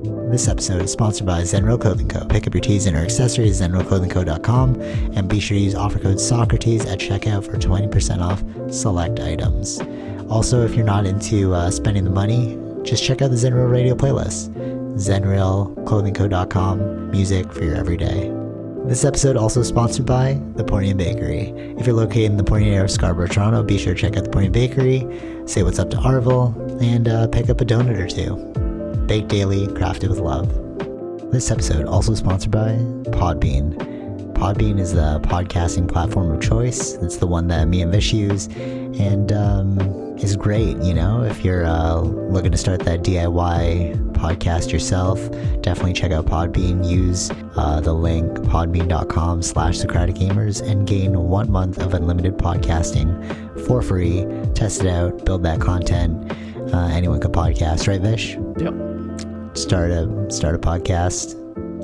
This episode is sponsored by Zenro Clothing Co. Pick up your tees and or accessories at zenroclothingco.com and be sure to use offer code Socrates at checkout for 20% off select items. Also, if you're not into spending the money, just check out the Zenrail radio playlist. zenrailclothingco.com, music for your everyday. This episode also sponsored by The Pointy Bakery. If you're located in the Pointy area of Scarborough, Toronto, be sure to check out The Pointy Bakery, say what's up to Arville, and pick up a donut or two. Baked daily, crafted with love. This episode also sponsored by Podbean. Podbean is the podcasting platform of choice. It's the one that me and Vish use, and is great, you know, if you're looking to start that DIY podcast yourself. Definitely check out Podbean. Use the link podbean.com/SocraticGamers and gain 1 month of unlimited podcasting for free. Test it out, build that content. Anyone could podcast, right, Vish? Yep. Start a podcast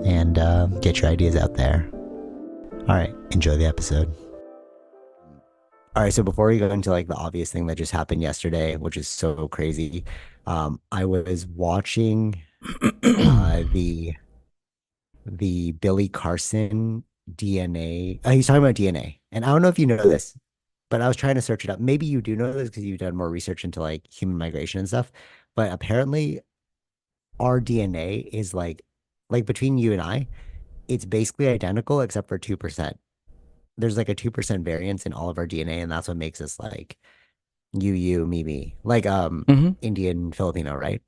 and get your ideas out there. All right, enjoy the episode. All right, so before we go into like the obvious thing that just happened yesterday, which is so crazy, I was watching the Billy Carson DNA. He's talking about DNA, and I don't know if you know this, but I was trying to search it up. Maybe you do know this because you've done more research into like human migration and stuff. But apparently, our DNA is like between you and I, it's basically identical except for 2%. There's like a 2% variance in all of our DNA, and that's what makes us like you, me, like Indian, Filipino, right?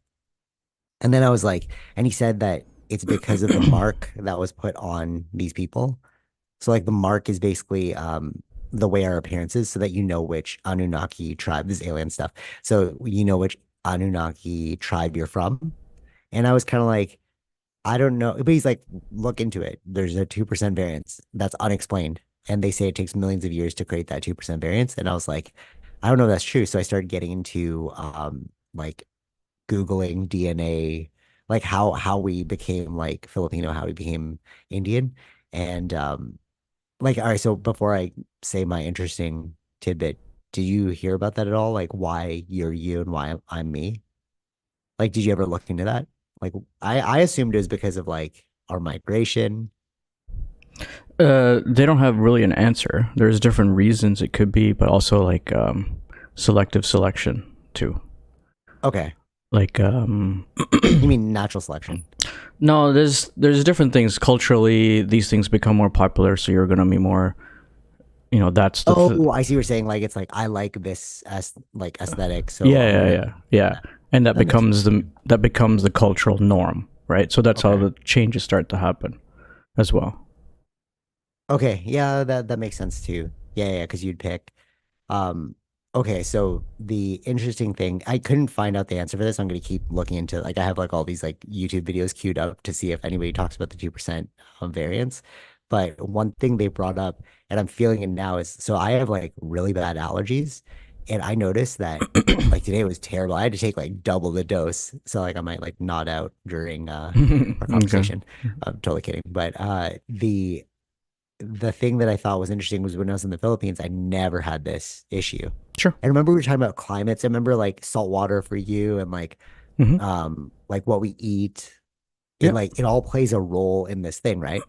And then I was like, and he said that it's because of the mark that was put on these people. So like the mark is basically the way our appearance is, so that you know which Anunnaki tribe, this alien stuff. So you know which Anunnaki tribe you're from. And I was kind of like, I don't know, but he's like, look into it. There's a 2% variance that's unexplained. And they say it takes millions of years to create that 2% variance. And I was like, I don't know if that's true. So I started getting into like Googling DNA, like how we became like Filipino, how we became Indian. And like, all right, so before I say my interesting tidbit, did you hear about that at all? Like why you're you and why I'm me? Like, did you ever look into that? Like I assumed it was because of like our migration. They don't have really an answer. There's different reasons it could be, but also like selective selection too. Okay. Like You mean natural selection? no, there's different things. Culturally, these things become more popular, so you're gonna be more, you know, that's the I see what you're saying. Like it's like I like this as like aesthetic. So yeah. And that becomes the cultural norm, right? So that's how the changes start to happen as well. Okay, yeah, that makes sense too. Yeah, because you'd pick. Okay, so the interesting thing, I couldn't find out the answer for this. I'm gonna keep looking into like I have like all these like YouTube videos queued up to see if anybody talks about the 2% variance. But one thing they brought up, and I'm feeling it now, is so I have like really bad allergies, and I noticed that like today was terrible. I had to take like double the dose, so like I might like nod out during our conversation. I'm totally kidding, but the thing that I thought was interesting was when I was in the Philippines, I never had this issue. Sure. I remember we were talking about climates. I remember like salt water for you and like what we eat. Yeah. And like it all plays a role in this thing, right?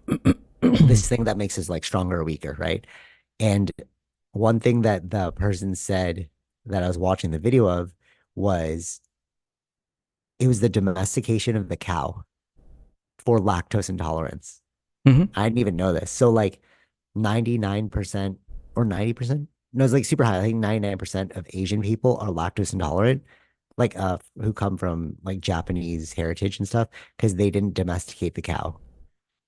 This thing that makes us like stronger or weaker, right? And one thing that the person said that I was watching the video of was it was the domestication of the cow for lactose intolerance. I didn't even know this. So like 99% or 90%, no, it's like super high. I think 99% of Asian people are lactose intolerant, like who come from like Japanese heritage and stuff, because they didn't domesticate the cow,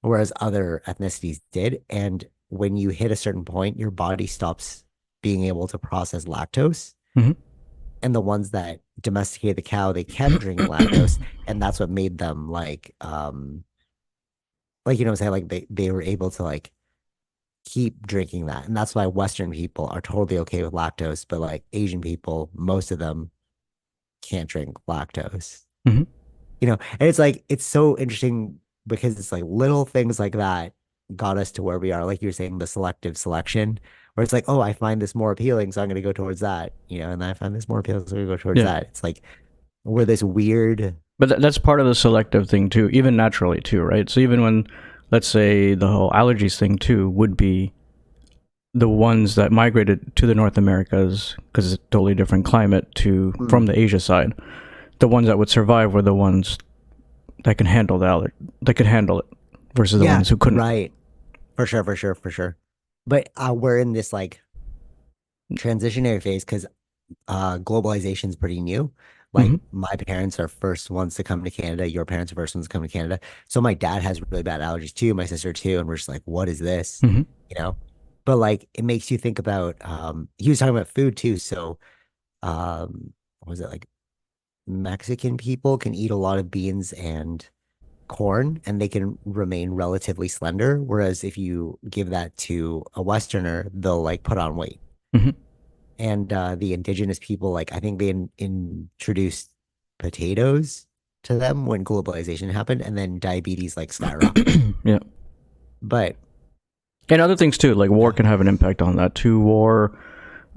whereas other ethnicities did. And when you hit a certain point, your body stops being able to process lactose. And the ones that domesticated the cow, they kept drinking lactose, and that's what made them like you know what I'm saying, like they were able to like keep drinking that. And that's why Western people are totally okay with lactose, but like Asian people, most of them can't drink lactose. You know, and it's like it's so interesting because it's like little things like that got us to where we are. Like you were saying, the selective selection, where it's like, oh, I find this more appealing, so I'm going to go towards that, you know, and then I find this more appealing, so I'm going to go towards that. It's like we're this weird But that's part of the selective thing too, even naturally too, right? So even when, let's say, the whole allergies thing too would be the ones that migrated to the North Americas because it's a totally different climate to from the Asia side. The ones that would survive were the ones that can handle that could handle it, versus the ones who couldn't. Right. For sure. But we're in this like transitionary phase because globalization is pretty new. Like my parents are first ones to come to Canada. Your parents are first ones to come to Canada. So my dad has really bad allergies too. My sister too, and we're just like, what is this? Mm-hmm. You know. But like, it makes you think about. He was talking about food too. So, what was it like? Mexican people can eat a lot of beans and corn, and they can remain relatively slender. Whereas if you give that to a Westerner, they'll like put on weight. Mm-hmm. And the indigenous people, like I think they introduced potatoes to them when globalization happened, and then diabetes like skyrocketed. Yeah. But and other things too, like war can have an impact on that too. War,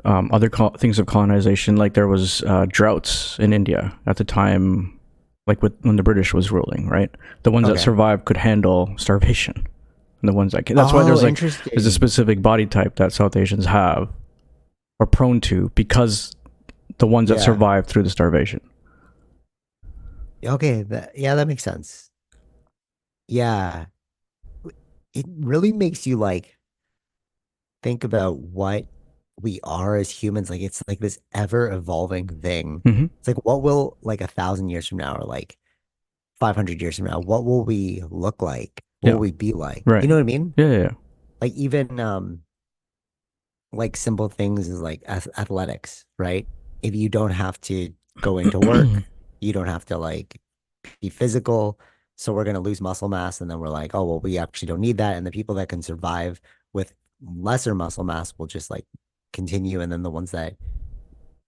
other things of colonization, like there was droughts in India at the time, like when the British was ruling, right? The ones that survived could handle starvation. And the ones that that's why there's a specific body type that South Asians have are prone to, because the ones that survived through the starvation. Okay, that makes sense. Yeah, it really makes you like think about what we are as humans. Like it's like this ever evolving thing. Mm-hmm. It's like what will like 1,000 years from now, or like 500 years from now, what will we look like? What will we be like? Right. You know what I mean? Yeah. Like even like simple things is like athletics, right? If you don't have to go into work, you don't have to like be physical. So we're going to lose muscle mass. And then we're like, oh, well, we actually don't need that. And the people that can survive with lesser muscle mass will just like continue. And then the ones that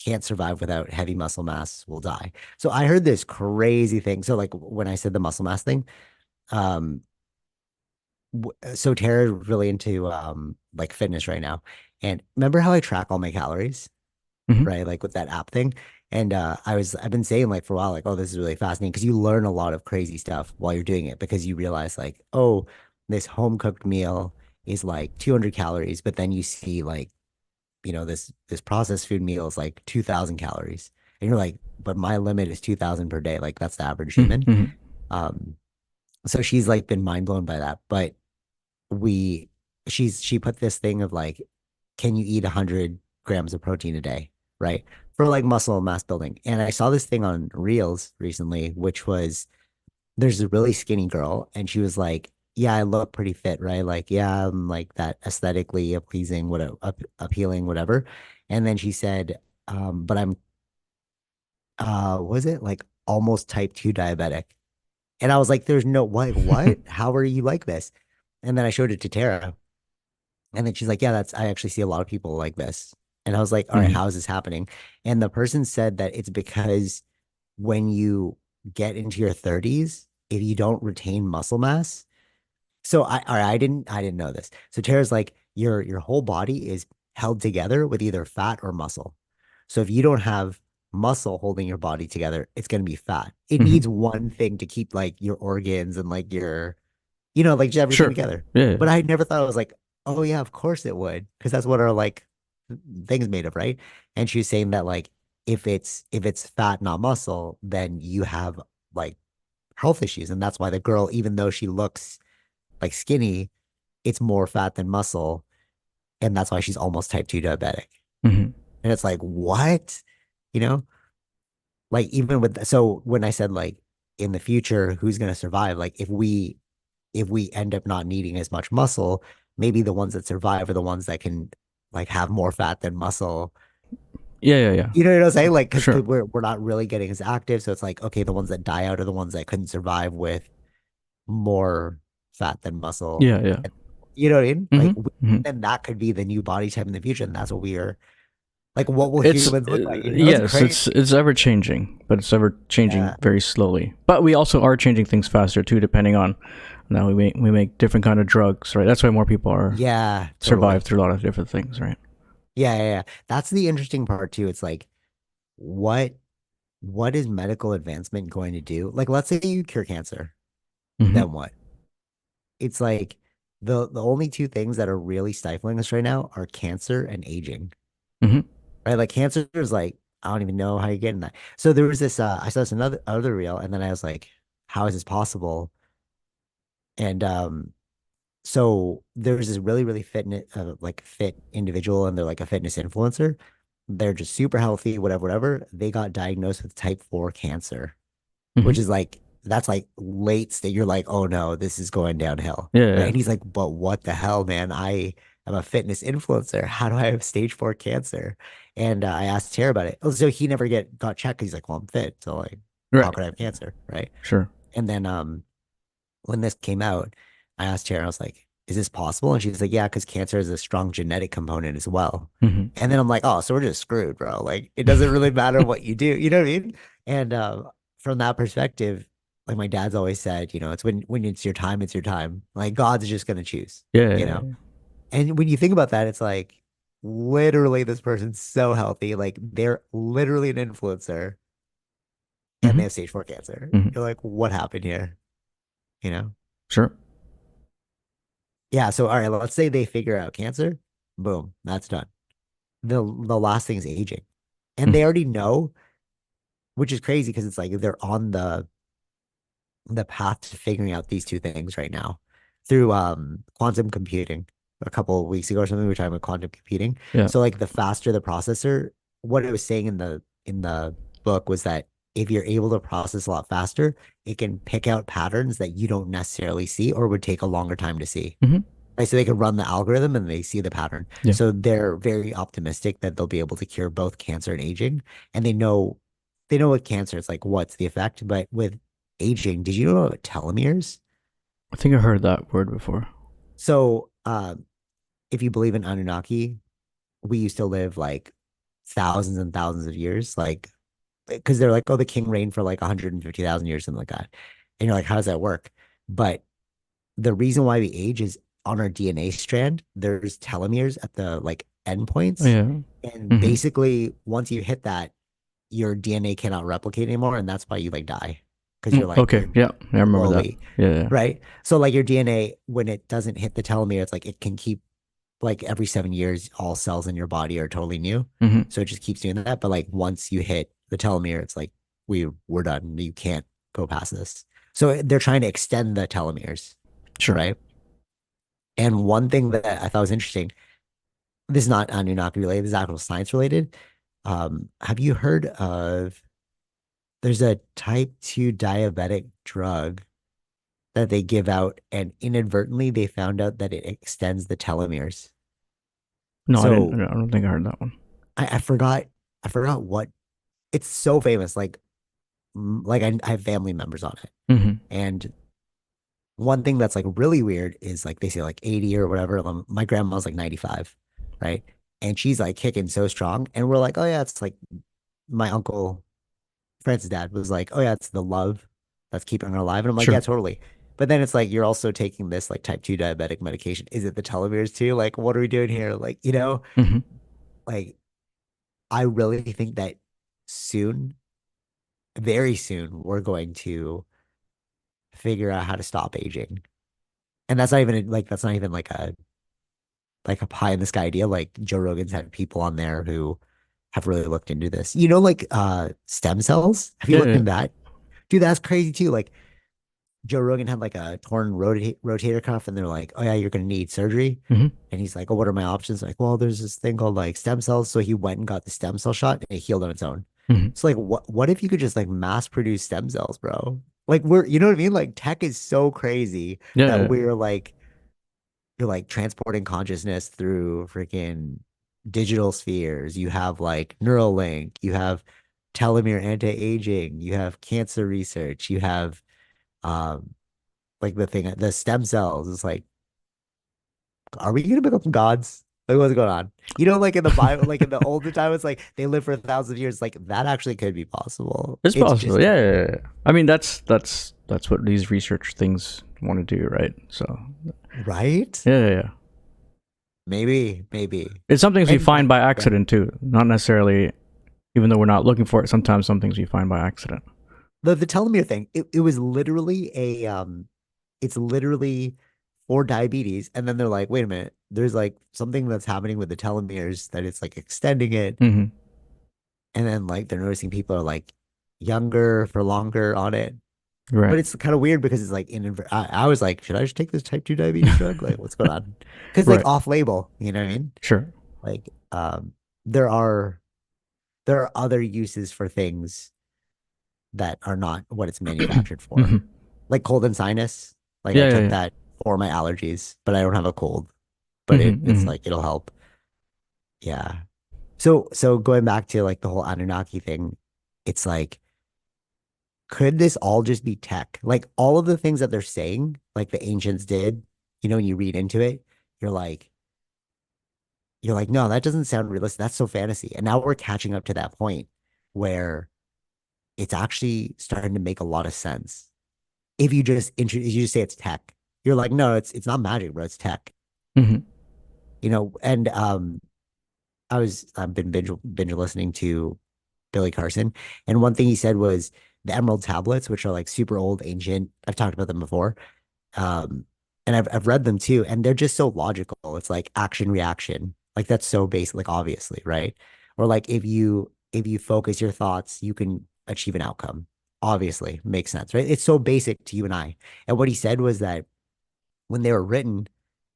can't survive without heavy muscle mass will die. So I heard this crazy thing. So like when I said the muscle mass thing, um, so Tara's really into like fitness right now. And remember how I track all my calories, right? Like with that app thing. And I've been saying like for a while, like, oh, this is really fascinating because you learn a lot of crazy stuff while you're doing it, because you realize like, oh, this home cooked meal is like 200 calories, but then you see like, this processed food meal is like 2,000 calories. And you're like, but my limit is 2,000 per day. Like that's the average human. So she's like been mind blown by that. But she put this thing of like, can you eat 100 grams of protein a day, right? For like muscle mass building. And I saw this thing on Reels recently, which was there's a really skinny girl, and she was like, yeah, I look pretty fit, right? Like, yeah, I'm like that aesthetically pleasing, whatever, appealing, whatever. And then she said, but I'm, was it like almost type 2 diabetic? And I was like, there's no, what? How are you like this? And then I showed it to Tara. And then she's like, yeah, I actually see a lot of people like this. And I was like, all right, how is this happening? And the person said that it's because when you get into your 30s, if you don't retain muscle mass. So I didn't know this. So Tara's like, your whole body is held together with either fat or muscle. So if you don't have muscle holding your body together, it's going to be fat. It needs one thing to keep like your organs and like your, like just everything together. Yeah. But I never thought it was like, oh yeah, of course it would, because that's what our like things made of, right? And she was saying that like if it's fat, not muscle, then you have like health issues, and that's why the girl, even though she looks like skinny, it's more fat than muscle, and that's why she's almost type 2 diabetic. And it's like, what? Like even with, so when I said like in the future, who's going to survive? Like if we end up not needing as much muscle, maybe the ones that survive are the ones that can like have more fat than muscle. Yeah. You know what I'm saying? Like, because we're not really getting as active. So it's like, okay, the ones that die out are the ones that couldn't survive with more fat than muscle. Yeah. You know what I mean? Like, and that could be the new body type in the future. And that's what we are like, what will humans look like? Yes, it's ever changing, but it's ever changing very slowly. But we also are changing things faster too, depending on, now we make different kind of drugs, right? That's why more people are survive through a lot of different things, right? Yeah. That's the interesting part too. It's like, what what is medical advancement going to do? Like, let's say you cure cancer, Hmm. then what? It's like the only two things that are really stifling us right now are cancer and aging. Hmm. Right? Like cancer is like, I don't even know how you're getting that. So there was this I saw this another other reel, and then I was like, how is this possible? And so there's this really, really fit individual, and they're like a fitness influencer. They're just super healthy, whatever, whatever. They got diagnosed with type 4 cancer, which Hmm. is like that's like late state. You're like, oh no, this is going downhill. Yeah, Right. yeah, And he's like, but what the hell, man? I am a fitness influencer. How do I have stage 4 cancer? And I asked Tara about it. Oh, so he never got checked. He's like, well, I'm fit. So like, how right, could I have cancer? Right. sure. And then when this came out, I asked Tara, I was like, is this possible? And she's like, yeah, because cancer is a strong genetic component as well. Hmm. And then I'm like, oh, so we're just screwed, bro. Like, it doesn't really matter what you do. You know what I mean? And from that perspective, like my dad's always said, it's when it's your time, it's your time. Like God's just gonna choose, Yeah, you yeah, know? yeah. And when you think about that, it's like literally this person's so healthy, like they're literally an influencer and they Hmm. have stage 4 cancer. Hmm. You're like, what happened here? You know? Sure. Yeah, so all right, let's say they figure out cancer. Boom, that's done. The last thing is aging. And they Hmm. already know, which is crazy because it's like they're on the path to figuring out these two things right now through quantum computing. A couple of weeks ago or something, we were talking about quantum computing. Yeah. So like the faster the processor, what it was saying in the book was that if you're able to process a lot faster, it can pick out patterns that you don't necessarily see or would take a longer time to see. Hmm. Right, so they could run the algorithm and they see the pattern. Yeah. So they're very optimistic that they'll be able to cure both cancer and aging. And they know with cancer, it's like what's the effect? But with aging, did you know about telomeres? I think I heard that word before. So if you believe in Anunnaki, we used to live like thousands and thousands of years, like because they're like, oh, the king reigned for like 150,000 years, something like that. And you're like, how does that work? But the reason why we age is on our DNA strand, there's telomeres at the like Oh, endpoints. yeah. And Hmm. basically, once you hit that, your DNA cannot replicate anymore. And that's why you like die because you're Mm, like, okay. you're Yeah. I remember that. slowly, Yeah. Yeah. right? So, like your DNA, when it doesn't hit the telomere, it's like it can keep like every 7 years, all cells in your body are totally new. Hmm. So it just keeps doing that. But like once you hit the telomere, it's like we're done. You can't go past this. So they're trying to extend the telomeres, Sure. right? And one thing that I thought was interesting, this is not Anunnaki related, this is actual science related. Have you heard of there's a type 2 diabetic drug that they give out, and inadvertently they found out that it extends the telomeres. No, I didn't. So I don't think I heard that one. I forgot what it's so famous. Like I have family members on it. Hmm. And one thing that's like really weird is like they say like 80 or whatever. My grandma's like 95, right? And she's like kicking so strong. And we're like, oh yeah, it's like my uncle Francis' dad was like, oh yeah, it's the love that's keeping her alive. And I'm like, yeah, Sure. totally. But then it's like you're also taking this like type 2 diabetic medication. Is it the telomeres too? Like, what are we doing here? Like, Hmm. like I really think that soon, very soon, we're going to figure out how to stop aging. And that's not even like a pie in the sky idea. Like Joe Rogan's had people on there who have really looked into this. Like stem cells? Have you Yeah. looked Yeah. into that? Dude, that's crazy too. Like Joe Rogan had like a torn rotator cuff and they're like, "Oh yeah, you're going to need surgery." Hmm. And he's like, "Oh, what are my options?" Like, "Well, there's this thing called like stem cells." So he went and got the stem cell shot and it healed on its own. Hmm. So like what if you could just like mass produce stem cells, bro? Like you know what I mean? Like tech is so crazy Yeah. that Yeah. we're like you're like transporting consciousness through freaking digital spheres. You have like Neuralink, you have telomere anti-aging, you have cancer research, you have um like the stem cells. It's like, are we gonna become gods? Like what's going on? Like in the Bible, like in the older time, it's like they live for thousands of years. Like that actually could be possible. It's It's possible. just Yeah, yeah, yeah. I mean, that's what these research things want to do, right? So, right. yeah, yeah, yeah. Maybe. It's some things we And find by yeah, accident too, not necessarily Even though we're not looking for it, sometimes some things we find by accident. The telomere thing, it was literally it's literally for diabetes. And then they're like, wait a minute, there's like something that's happening with the telomeres that it's like extending it. Hmm. And then like they're noticing people are like younger for longer on it. Right. But it's kind of weird because it's like I was like, should I just take this type 2 diabetes drug? Like, what's going on? Because like Right. off label, you know what I mean? Sure. Like, there are there are other uses for things that are not what it's manufactured for. Hmm. Like cold and sinus. Like I Yeah. Yeah. took Yeah. that for my allergies, but I don't have a cold. But Hmm. it's Hmm. like it'll help. Yeah. So going back to like the whole Anunnaki thing, it's like, could this all just be tech? Like all of the things that they're saying, like the ancients did, when you read into it, you're like, no, that doesn't sound realistic. That's so fantasy. And now we're catching up to that point where it's actually starting to make a lot of sense. If you just say it's tech, you're like, no, it's not magic, bro. It's tech. Hmm. And I've been binge listening to Billy Carson, and one thing he said was the Emerald tablets, which are like super old, ancient. I've talked about them before. Um, and I've read them too, and they're just so logical. It's like action reaction. Like that's so basic, like obviously, right? Or like if you focus your thoughts, you can achieve an outcome. Obviously, makes sense, right? It's so basic to you and I. And what he said was that when they were written,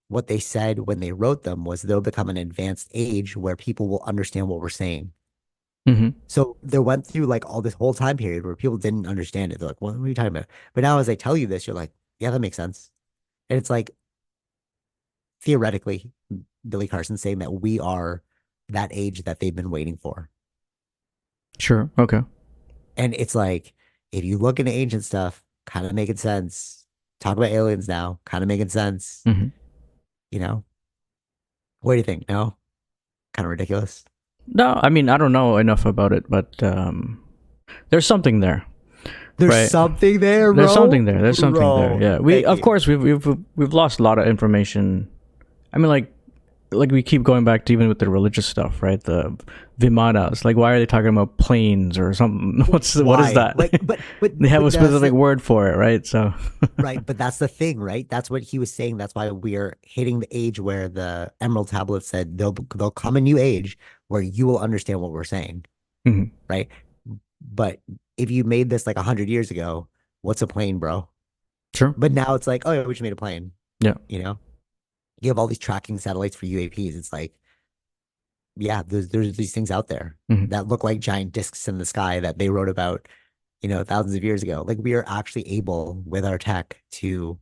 what they said when they wrote them was they'll become an advanced age where people will understand what we're saying. Hmm. So they went through like all this whole time period where people didn't understand it. They're like, what are you talking about? But now as I tell you this, you're like, yeah, that makes sense. And it's like theoretically, Billy Carson saying that we are that age that they've been waiting for. Sure. Okay. And it's like, if you look into ancient stuff, kind of making sense. Talk about aliens now, kind of making sense. Hmm. You know, what do you think? No, kind of ridiculous. No, I mean I don't know enough about it, but there's something there, There's right? something there, There's bro. something there. There's something there. Bro, Yeah. We thank of you. course we've lost a lot of information. I mean, like we keep going back to even with the religious stuff, right? The Vimanas. Like, why are they talking about planes or something? What is Why? that? Like, but but They have a but that's specific the word for it, right? So, right. But that's the thing, right? That's what he was saying. That's why we're hitting the age where the Emerald Tablet said they'll come a new age where you will understand what we're saying, mhm. right? But if you made this like 100 years ago, what's a plane, bro? Sure. But now it's like, oh yeah, we just made a plane. Yeah. You know, you have all these tracking satellites for UAPs. It's like, yeah, there's these things out there Hmm. that look like giant discs in the sky that they wrote about, thousands of years ago. Like we are actually able with our tech to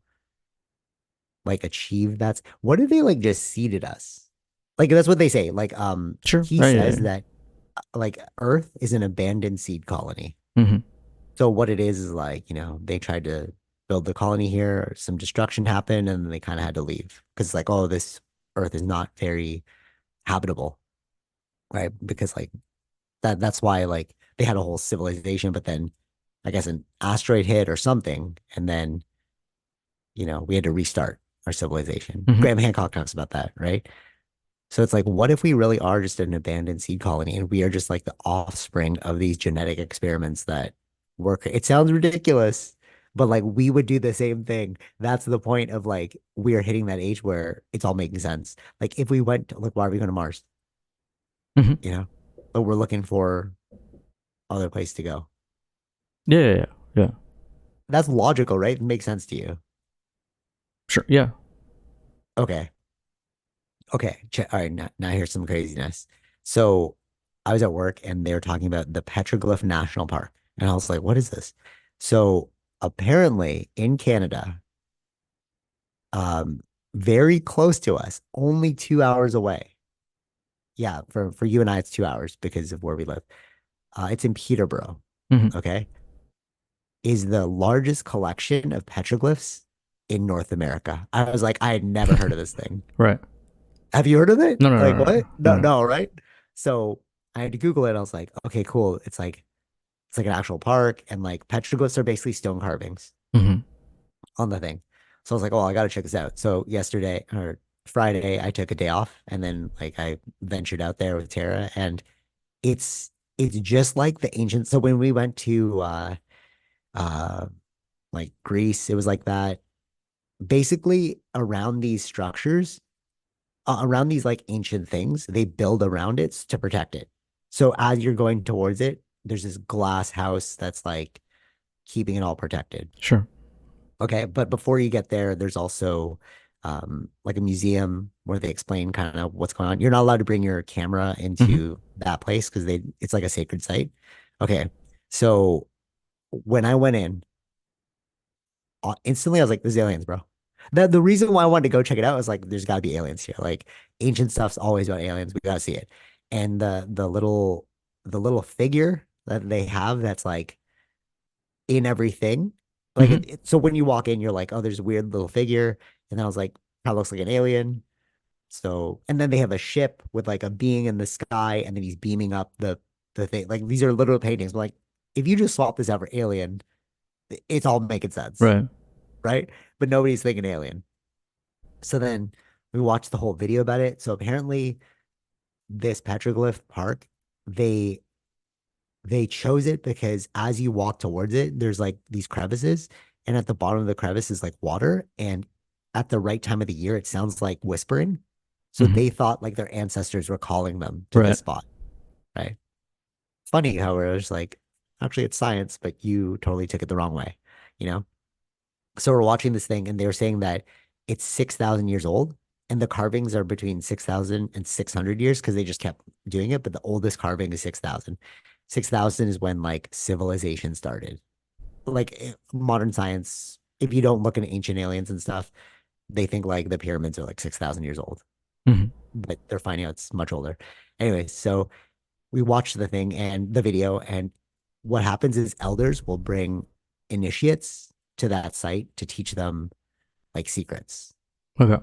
like achieve that. What if they like just seeded us? Like that's what they say. Like Sure. he Right. Yeah. says Yeah. that like Earth is an abandoned seed colony. Hmm. So what it is like, they tried to build the colony here, some destruction happened, and then they kind of had to leave because it's like, oh, this Earth is not very habitable, right? Because like that's why like they had a whole civilization, but then I guess an asteroid hit or something, and then we had to restart our civilization. Hmm. Graham Hancock talks about that, right? So it's like, what if we really are just an abandoned seed colony and we are just like the offspring of these genetic experiments that work? It sounds ridiculous, but like we would do the same thing. That's the point of like we are hitting that age where it's all making sense. Like if we went, like, why are we going to Mars? Hmm. You know, but we're looking for other place to go. Yeah. Yeah. Yeah. Yeah. That's logical, right? It makes sense to you. Sure. Yeah. Okay. Okay. All right. Now here's some craziness. So I was at work and they were talking about the Petroglyph National Park. And I was like, what is this? So apparently in Canada, um, very close to us, only 2 hours away. Yeah, for you and I, it's 2 hours because of where we live. It's in Peterborough. Hmm. Okay. Is the largest collection of petroglyphs in North America. I was like, I had never heard of this thing. Right. Have you heard of it? No. No. Like No. No. what? No. No, No. no, right? So I had to Google it. I was like, okay, cool. It's like an actual park, and like petroglyphs are basically stone carvings Hmm. on the thing. So I was like, oh, I gotta check this out. So yesterday or Friday, I took a day off and then like I ventured out there with Tara, and it's It's just like the ancient. So when we went to uh like Greece, it was like that. Basically, around these structures, around these like ancient things, they build around it to protect it. So as you're going towards it, there's this glass house that's like keeping it all protected. Sure. Okay, but before you get there, there's also like a museum where they explain kind of what's going on. You're not allowed to bring your camera Hmm. into that place because they it's like a sacred site. Okay, so when I went in, instantly I was like, "There's aliens, bro." The reason why I wanted to go check it out was like, there's got to be aliens here. Like ancient stuff's always about aliens. We gotta see it. And the little figure that they have that's like in everything. Like Hmm. so when you walk in, you're like, oh, there's a weird little figure. And then I was like, kind of looks like an alien. So and then they have a ship with like a being in the sky, and then he's beaming up the thing. Like these are literal paintings. But like if you just swap this out for alien, it's all making sense, Right. right? But nobody's thinking alien. So then we watched the whole video about it. So apparently this petroglyph park, they they chose it because as you walk towards it, there's like these crevices, and at the bottom of the crevice is like water. And at the right time of the year, it sounds like whispering. So Hmm. they thought like their ancestors were calling them to this Right. spot, right? Funny how we're just like, actually, it's science, but you totally took it the wrong way, you know? So we're watching this thing, and they were saying that it's 6,000 years old, and the carvings are between 6,000 and 600 years because they just kept doing it. But the oldest carving is 6,000. 6,000 is when like civilization started. Like modern science, if you don't look into ancient aliens and stuff, they think like the pyramids are like 6,000 years old, Hmm. but they're finding out it's much older. Anyway, so we watched the thing and the video, and what happens is elders will bring initiates to that site to teach them like secrets. Okay.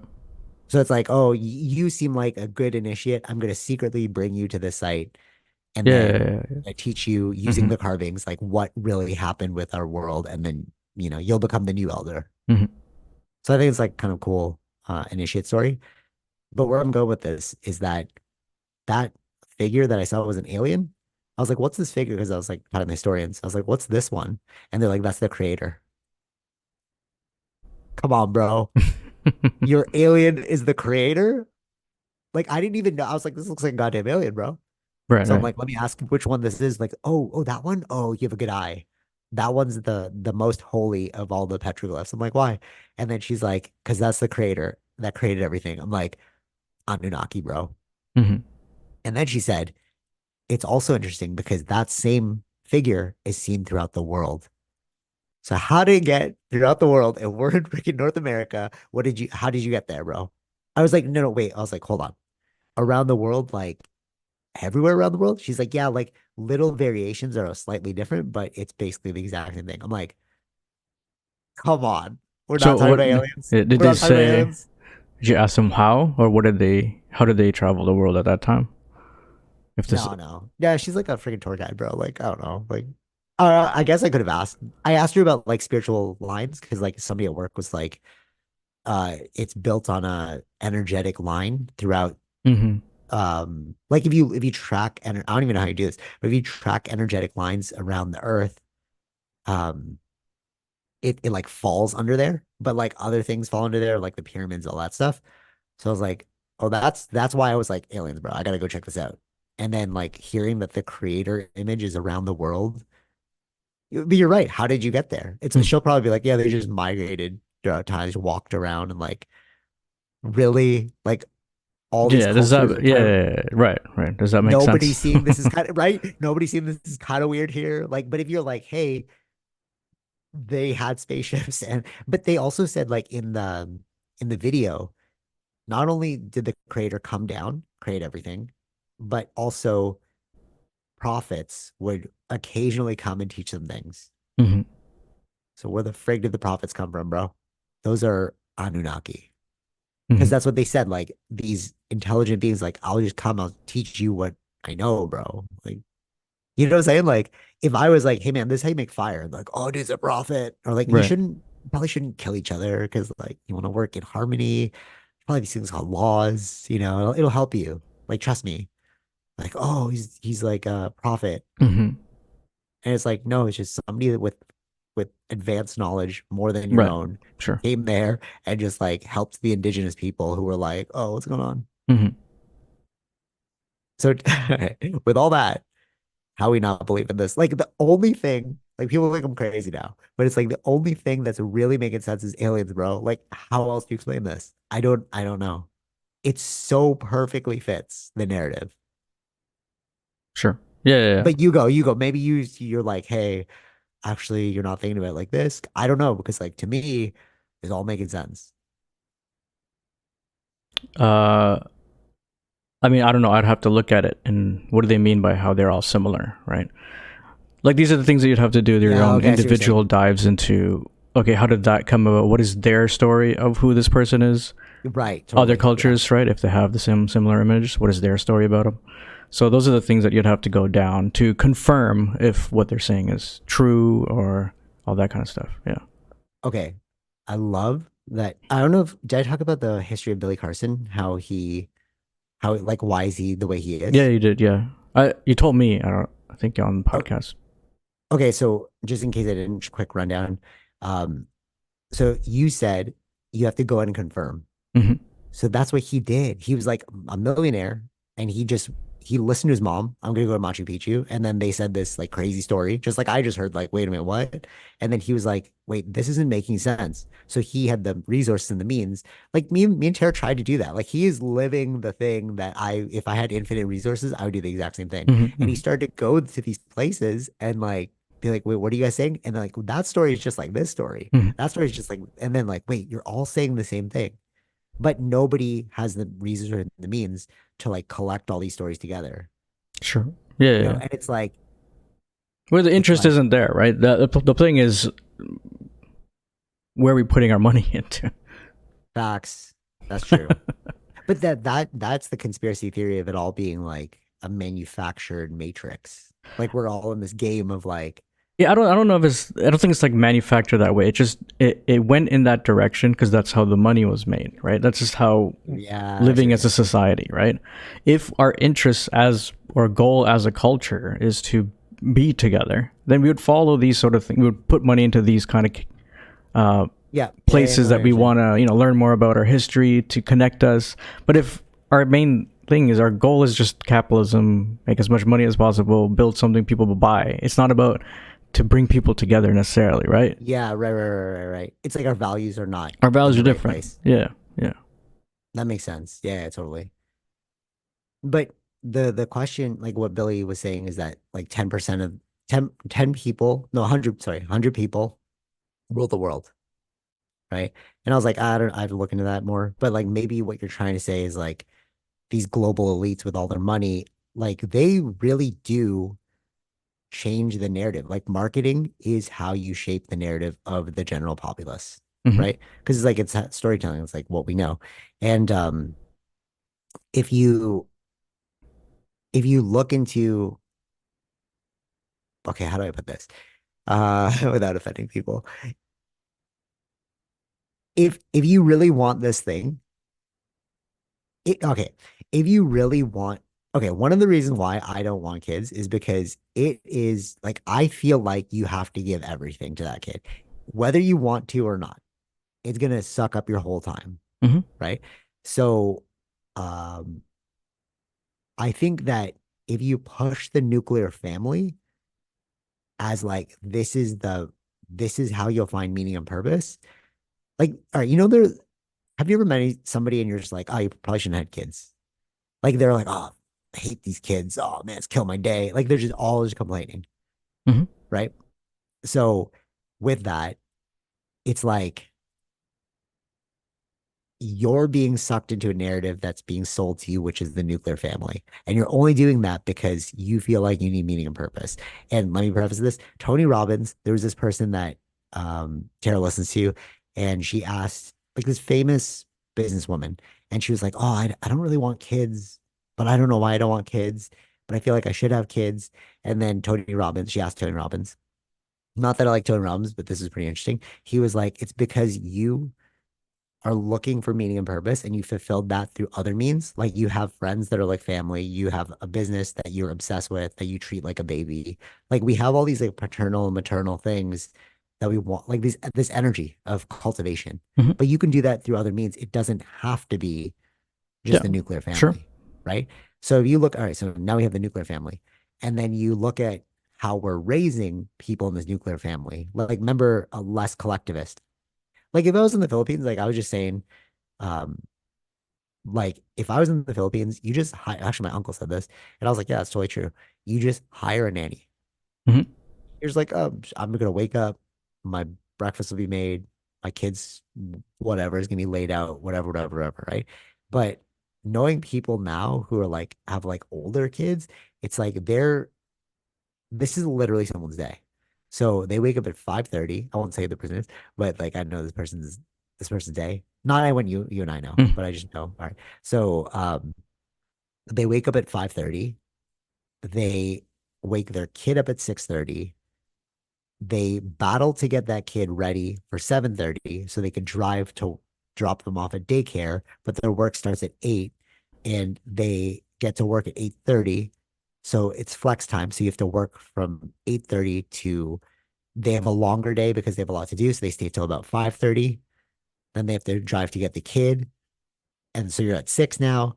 So it's like, oh, you seem like a good initiate. I'm going to secretly bring you to this site, and Yeah. then Yeah. Yeah. I teach you using Hmm. the carvings, like what really happened with our world. And then, you'll become the new elder. Hmm. So I think it's like kind of cool initiate story. But where I'm going with this is that that figure that I saw was an alien. I was like, what's this figure? Because I was like kind of historians. I was like, what's this one? And they're like, that's the creator. Come on, bro. Your alien is the creator? Like, I didn't even know. I was like, this looks like a goddamn alien, bro. Right. So I'm Right. like, let me ask which one this is. Like, oh, that one? Oh, you have a good eye. That one's the most holy of all the petroglyphs. I'm like, why? And then she's like, because that's the creator that created everything. I'm like, Anunnaki, bro. Hmm. And then she said, it's also interesting because that same figure is seen throughout the world. So how did it get throughout the world? And we're in freaking North America. How did you get there, bro? I was like, no, no, wait. I was like, hold on. Around the world, like everywhere around the world? She's like, yeah, like little variations are slightly different, but it's basically the exact same thing. I'm like, come on. We're not So talking what about aliens. did We're they not talking about say? aliens. Did you ask them how, or what did they? How did they travel the world at that time? If this. No, no. Yeah, she's like a freaking tour guide, bro. Like, I don't know. Like, I guess I could have asked. I asked her about like spiritual lines because like somebody at work was like, it's built on a energetic line throughout. Hmm. Like if you track and I don't even know how you do this, but if you track energetic lines around the earth, um, it like falls under there, but like other things fall under there, like the pyramids, all that stuff. So I was like, oh, that's why I was like, aliens, bro. I gotta go check this out. And then like hearing that the creator image is around the world. But you're right. How did you get there? She'll probably be like, yeah, they just migrated throughout time, just walked around and like really like all these Yeah. Does that? cultures are Yeah, kind of yeah, yeah. Right. Right. Does that make nobody sense? seeing this is kind of right. Nobody seeing this is kind of weird here. Like, but if you're like, hey, they had spaceships and but they also said like in the video, not only did the creator come down, create everything, but also prophets would occasionally come and teach them things. Hmm. So where the frig did the prophets come from, bro? Those are Anunnaki. Because Hmm. that's what they said. Like these intelligent beings, like, I'll just come, I'll teach you what I know, bro. Like, you know what I'm saying? Like, if I was like, hey man, this is how you make fire, and like, oh, dude's a prophet, or like, Right. probably shouldn't kill each other because like you want to work in harmony. Probably these things called laws, it'll help you. Like, trust me. Like, oh, he's like a prophet. Hmm. And it's like, no, it's just somebody that with advanced knowledge more than your Right. own Sure. came there and just like helped the indigenous people who were like, oh, what's going on? Hmm. So with all that, how we not believe in this? Like the only thing, like people think I'm crazy now, but it's like the only thing that's really making sense is aliens, bro. Like how else do you explain this? I don't know. It so perfectly fits the narrative. Sure. Yeah, yeah, yeah. But you go. Maybe you're like, hey, actually, you're not thinking about it like this. I don't know because like to me, it's all making sense. Uh, I mean, I don't know. I'd have to look at it and what do they mean by how they're all similar, right? Like these are the things that you'd have to do your Yeah, own okay, I see what you're individual saying. dives into. Okay, how did that come about? What is their story of who this person is? Right, Other totally. Yeah. cultures, right? If they have the same similar image, what is their story about them? So those are the things that you'd have to go down to confirm if what they're saying is true or all that kind of stuff. Yeah. Okay. I love that. I don't know if did I talk about the history of Billy Carson, how like why is he the way he Yeah, is? you did. Yeah. You told me. I don't. I think on the Oh, podcast. okay, so just in case I didn't, quick rundown. Um, so you said you have to go in and confirm. Hmm. So that's what he did. He was like a millionaire and he listened to his mom. I'm gonna go to Machu Picchu. And then they said this like crazy story, just like I just heard, like, wait a minute, what? And then he was like, wait, this isn't making sense. So he had the resources and the means. Like me and Tara tried to do that. Like he is living the thing that if I had infinite resources, I would do the exact same thing. Hmm. And he Hmm. started to go to these places and like be like, wait, what are you guys saying? And they're like, well, that story is just like this story. Hmm. That story is just like, and then like, wait, you're all saying the same thing, but nobody has the reasons or the means to like collect all these stories together, Sure. Yeah, yeah, yeah. and it's like Where the it's interest like isn't there, right? The thing is where are we putting our money into? facts. That's true. But that's the conspiracy theory of it all being like a manufactured matrix. Like we're all in this game of like, Yeah, I don't know if it's I don't think it's like manufactured that way. It just it went in that direction because that's how the money was made, right? That's just how yeah, I see living what you're as a saying. society, right? If our interests as or goal as a culture is to be together, then we would follow these sort of things. We would put money into these kind of Yeah, yeah, yeah, places no, I that we understand. want to, learn more about our history to connect us. But if our main thing is our goal is just capitalism, make as much money as possible, build something people will buy. It's not about to bring people together necessarily, right? Yeah, right. It's like our values are not Our in values the are right different. place. Yeah, yeah. That makes sense. Yeah, totally. But the question, like what Billy was saying, is that like 10% of 10 people, no, 100, sorry, 100 people rule the world, right? And I was like, I have to look into that more. But like maybe what you're trying to say is like these global elites with all their money, like they really do change the narrative. Like marketing is how you shape the narrative of the general populace, Hmm. right? Because it's like it's storytelling, it's like what we know. And if you look into, okay, how do I put this? Without offending people. If you really want this thing, okay, if you really want, okay, one of the reasons why I don't want kids is because it is like I feel like you have to give everything to that kid, whether you want to or not. It's gonna suck up your whole time, Hmm. right? So, um, I think that if you push the nuclear family as like this is how you'll find meaning and purpose. Like, all right, there. Have you ever met somebody and you're just like, oh, you probably shouldn't have had kids? Like they're like, oh, I hate these kids. Oh man, it's killed my day. Like they're just always complaining, Hmm. right? So with that, it's like you're being sucked into a narrative that's being sold to you, which is the nuclear family. And you're only doing that because you feel like you need meaning and purpose. And let me preface this. Tony Robbins, there was this person that Tara listens to, and she asked, like this famous businesswoman, and she was like, oh, I don't really want kids, but I don't know why I don't want kids, but I feel like I should have kids. And then she asked Tony Robbins, not that I like Tony Robbins, but this is pretty interesting. He was like, it's because you are looking for meaning and purpose and you fulfilled that through other means, like you have friends that are like family, you have a business that you're obsessed with, that you treat like a baby. Like we have all these like paternal and maternal things that we want, like this energy of cultivation. Hmm. But you can do that through other means. It doesn't have to be just Yeah, the nuclear sure. family, right? So if you look, all right, so now we have the nuclear family, and then you look at how we're raising people in this nuclear family. Like, remember, a less collectivist. Like, if I was in the Philippines, like I was just saying, um, like if I was in the Philippines, you just actually my uncle said this, and I was like, yeah, that's totally true. You just hire a nanny. Hmm. Here's like, I'm gonna wake up, my breakfast will be made, my kids, whatever is gonna be laid out, whatever, right? But knowing people now who are like have like older kids, it's like this is literally someone's day. So they wake up at 5:30. I won't say who the person is, but like I know this person's day. Not I when you and I know, Mm. but I just know. All right. So they wake up at 5:30. They wake their kid up at 6:30. They battle to get that kid ready for 7:30 so they can drive to drop them off at daycare, but their work starts at 8 and they get to work at 8:30. So it's flex time. So you have to work from 8:30 to they have a longer day because they have a lot to do. So they stay till about 5:30. Then they have to drive to get the kid. And so you're at 6 now.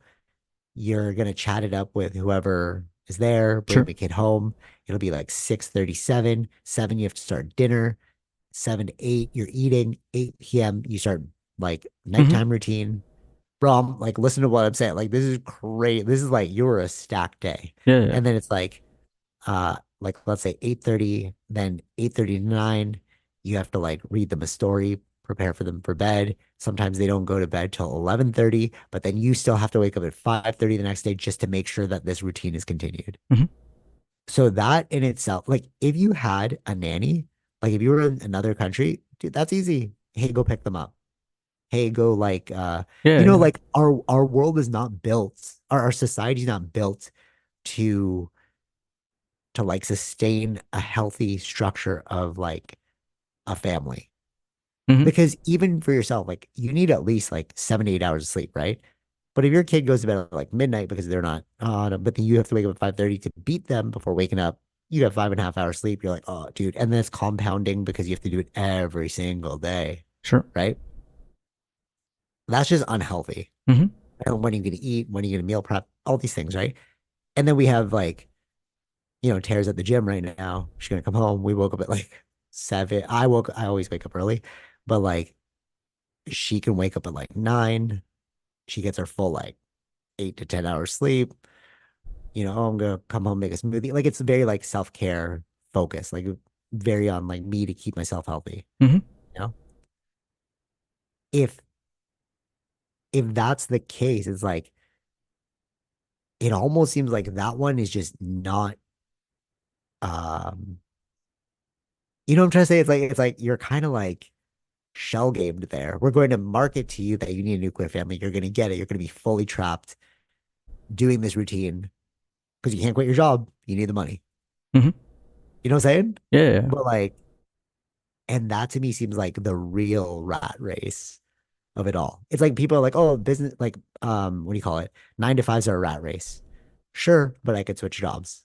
You're gonna chat it up with whoever is there, bring Sure. the kid home. It'll be like 6:37. 7, you have to start dinner. 7 to 8, you're eating. 8 p.m., you start like Hmm. nighttime routine. Bro, I'm like, listen to what I'm saying. Like, this is great. This is like you're a stacked day. Yeah, yeah. And then it's like let's say 8:30, then 8:30 to 9, you have to like read them a story, prepare for them for bed. Sometimes they don't go to bed till 11:30, but then you still have to wake up at 5:30 the next day just to make sure that this routine is continued. Hmm. So that in itself, like if you had a nanny, like if you were in another country, dude, that's easy. Hey, go pick them up. Hey, go like Yeah, yeah. like our world is not built, our society is not built to like sustain a healthy structure of like a family. Hmm. Because even for yourself, like you need at least like 7 to 8 hours of sleep, right? But if your kid goes to bed at like midnight because they're not on, but then you have to wake up at 5:30 to beat them before waking up, you have 5.5 hours sleep. You're like, oh, dude. And then it's compounding because you have to do it every single day, Sure. right? That's just unhealthy. Hmm. And when are you going to eat? When are you going to meal prep? All these things, right? And then we have like, Tara's at the gym right now. She's going to come home. We woke up at like 7. I always wake up early, but like she can wake up at like 9. She gets her full like 8 to 10 hours sleep. I'm gonna come home, make a smoothie. Like it's very like self-care focused, like very on like me to keep myself healthy. Hmm. You know, if that's the case, it's like it almost seems like that one is just not um what I'm trying to say? It's like you're kind of like shell gamed there. We're going to market to you that you need a nuclear family. You're gonna get it. You're gonna be fully trapped doing this routine because you can't quit your job. You need the money. Hmm. You know what I'm saying? Yeah, yeah. Yeah. But like, and that to me seems like the real rat race of it all. It's like people are like, oh, business, like, what do you call it? 9 to 5s are a rat race. Sure, but I could switch jobs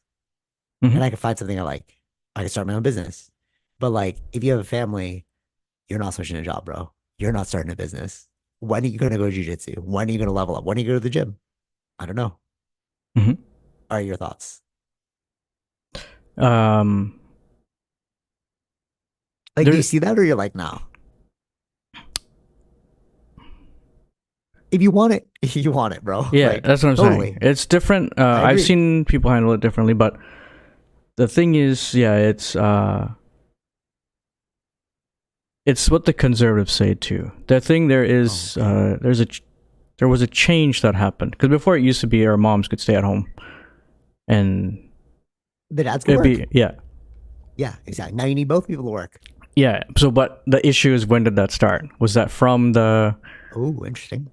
Hmm. and I could find something I like. I could start my own business. But like, if you have a family, you're not switching a job, bro. You're not starting a business. When are you gonna go to jujitsu? When are you gonna level up? When are you go to the gym? I don't know. Hmm. Are your thoughts? Um, Like, do you there. see that, or you're like, no? If you want it, you want it, bro. Yeah, Like, that's what I'm saying. totally. It's different. I I've agree. seen people handle it differently, but the thing is, yeah, it's what the conservatives say too. The thing there Oh, is, okay. there was a change that happened because before it used to be our moms could stay at home and The dads could it'd work. be yeah, Yeah, exactly. Now you need both people to work. yeah. So, but the issue is when did that start? Was that from the Oh, interesting.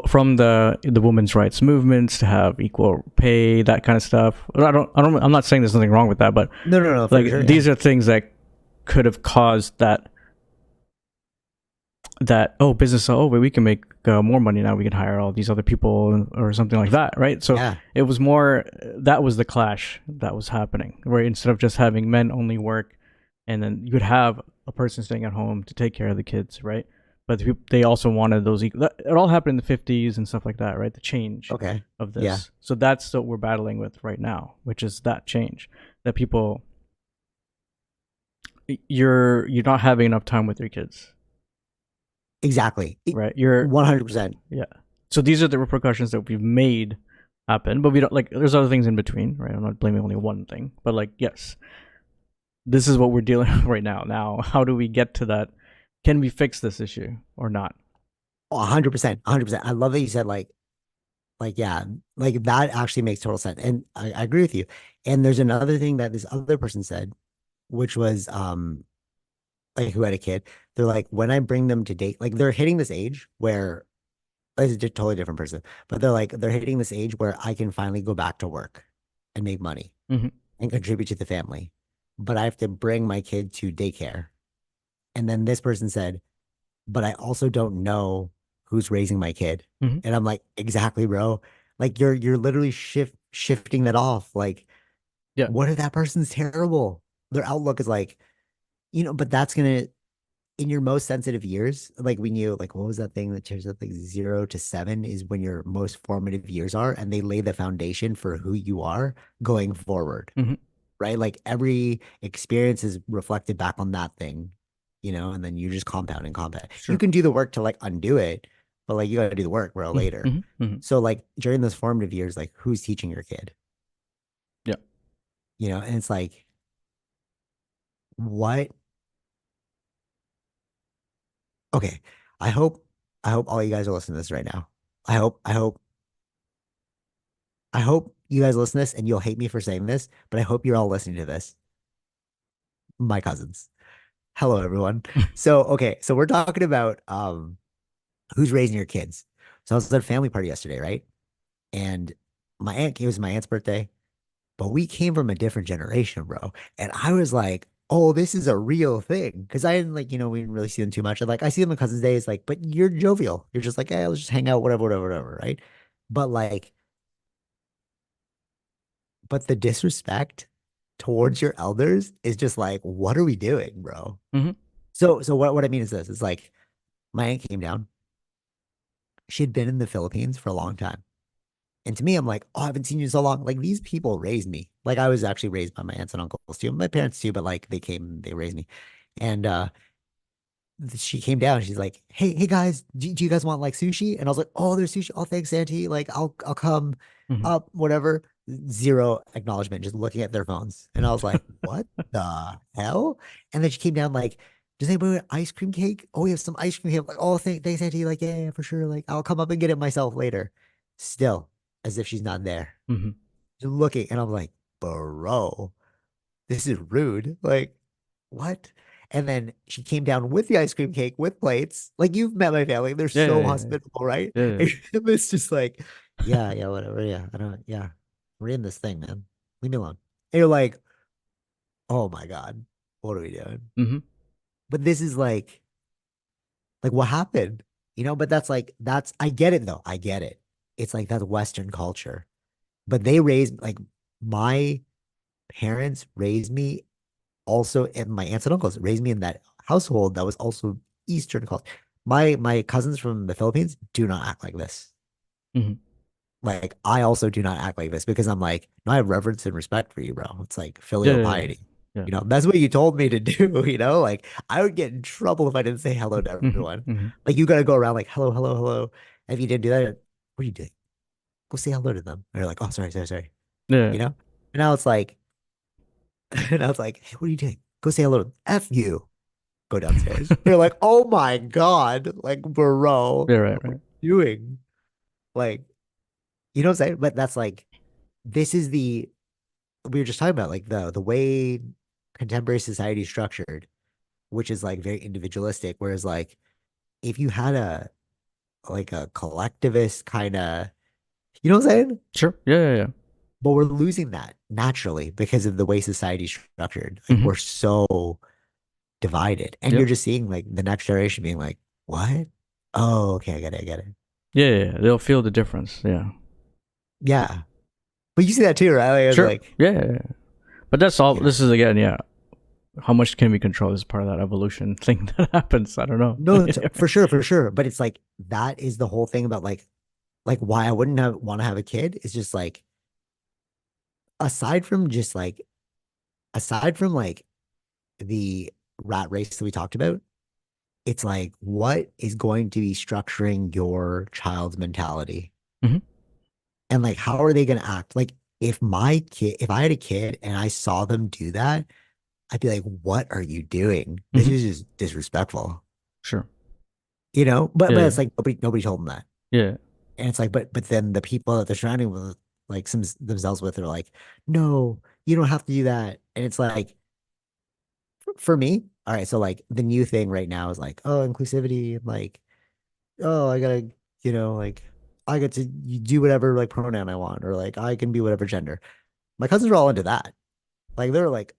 from the women's rights movements to have equal pay, that kind of stuff? I'm not saying there's nothing wrong with that, but No, no, no, for like sure. Yeah. these are things that could have caused that that, oh, business, oh, we can make more money now, we can hire all these other people or something like that, right? So Yeah, it was more, that was the clash that was happening, where instead of just having men only work, and then you would have a person staying at home to take care of the kids, right? But they also wanted those equal, it all happened in the 50s and stuff like that, right? The change okay, of yeah, this. So that's what we're battling with right now, which is that change, that people, you're not having enough time with your kids, exactly, right? You're 100%. Yeah. So these are the repercussions that we've made happen, but we don't, like, there's other things in between, right? I'm not blaming only one thing, but like, yes, this is what we're dealing with right now. Now, how do we get to that? Can we fix this issue or not? 100%, 100%. I love that you said yeah, like that actually makes total sense, and I agree with you. And there's another thing that this other person said, which was like who had a kid. They're like, when I bring them to date, like they're hitting this age where it's a totally different person, but they're hitting this age where I can finally go back to work and make money Mm-hmm. and contribute to the family. But I have to bring my kid to daycare. And then this person said, but I also don't know who's raising my kid. Mm-hmm. And I'm like, exactly, bro. Like you're literally shifting that off. Like, Yeah. what if that person's terrible? Their outlook is like, but that's gonna in your most sensitive years, like when you like what was that thing that tears up like 0 to 7 is when your most formative years are, and they lay the foundation for who you are going forward, Mm-hmm. right? Like every experience is reflected back on that thing, and then you just compound and compound. You Sure. can do the work to like undo it, but like you got to do the work, bro, later. Mm-hmm. Mm-hmm. So like during those formative years, like who's teaching your kid? Yeah. And it's like, what? Okay. I hope I hope all you guys are listening to this right now. I hope you guys listen to this and you'll hate me for saying this, but I hope you're all listening to this. My cousins. Hello everyone. So okay, so we're talking about who's raising your kids. So I was at a family party yesterday, right? And it was my aunt's birthday, but we came from a different generation, bro. And I was like, oh, this is a real thing. Because I didn't like, we didn't really see them too much. And like I see them on Cousins Day, it's like, but you're jovial. You're just like, hey, let's just hang out, whatever, whatever, whatever, right? But like, but the disrespect towards your elders is just like, what are we doing, bro? Mm-hmm. So what I mean is this, it's like my aunt came down. She had been in the Philippines for a long time. And to me, I'm like, oh, I haven't seen you in so long. Like these people raised me. Like I was actually raised by my aunts and uncles too, my parents too, but like they raised me. And she came down. She's like, hey guys, do you guys want like sushi? And I was like, oh, there's sushi. Oh, thanks, Auntie. Like I'll come Mm-hmm. up, whatever. Zero acknowledgement, just looking at their phones. And I was like, what the hell? And then she came down like, does anybody want ice cream cake? Oh, we have some ice cream cake. Like, oh, thanks, Auntie. Like, yeah, for sure. Like, I'll come up and get it myself later. Still, as if she's not there. Mm-hmm. Just looking, and I'm like, bro, this is rude. Like, what? And then she came down with the ice cream cake with plates. Like you've met my family. They're Yeah. so Yeah. hospitable, right? Yeah. Yeah. And it's just like, yeah, whatever. Yeah, I don't, yeah. We're in this thing, man. Leave me alone. And you're like, oh my God, what are we doing? Mm-hmm. But this is like what happened? But I get it though. I get it. It's like that's Western culture. But they raised like my parents raised me also, and my aunts and uncles raised me in that household that was also Eastern culture. My cousins from the Philippines do not act like this. Mm-hmm. Like I also do not act like this because I'm like, no, I have reverence and respect for you, bro. It's like Yeah. filial Yeah. piety. Yeah. That's what you told me to do, like I would get in trouble if I didn't say hello to Mm-hmm. everyone. Mm-hmm. Like you gotta go around like hello, hello, hello. And if you didn't do that, what are you doing? Go say hello to them. And they're like, oh, sorry, sorry, sorry. Yeah. You know? And now it's like, and I was like, hey, what are you doing? Go say hello to them. F you. Go downstairs. They're like, oh my God. Like, bro, Yeah. Right. what are Right. you doing? Like, you know what I'm saying? But that's like, this is we were just talking about like the way contemporary society is structured, which is like very individualistic. Whereas like if you had a collectivist kind of, you know what I'm saying? Sure. Yeah. Yeah. Yeah. But we're losing that naturally because of the way society's structured. Like Mm-hmm. we're so divided. And Yep. you're just seeing like the next generation being like, What? Oh, okay, I get it, I get it. Yeah, yeah, yeah, they'll feel the difference. Yeah, Yeah, but you see that too, right? Like, it's sure. like, Yeah, yeah, yeah. But that's all. yeah, This is again, yeah. How much can we control is part of that evolution thing that happens. I don't know. no, it's, for sure, for sure. But it's like that is the whole thing about like why I wouldn't have want to have a kid is just like aside from just like aside from like the rat race that we talked about, it's like what is going to be structuring your child's mentality Hmm. and like how are they going to act? Like if I had a kid and I saw them do that, I'd be like, what are you doing? This Hmm. is just disrespectful, Sure. you know? But Yeah, it's like nobody told them that. yeah. And it's like, but then the people that they're surrounding with, like some themselves with, are like, no, you don't have to do that. And it's like, for me, all right, so like the new thing right now is like, oh, inclusivity, like, oh, I gotta, like I get to do whatever like pronoun I want, or like I can be whatever gender. My cousins are all into that. Like they're like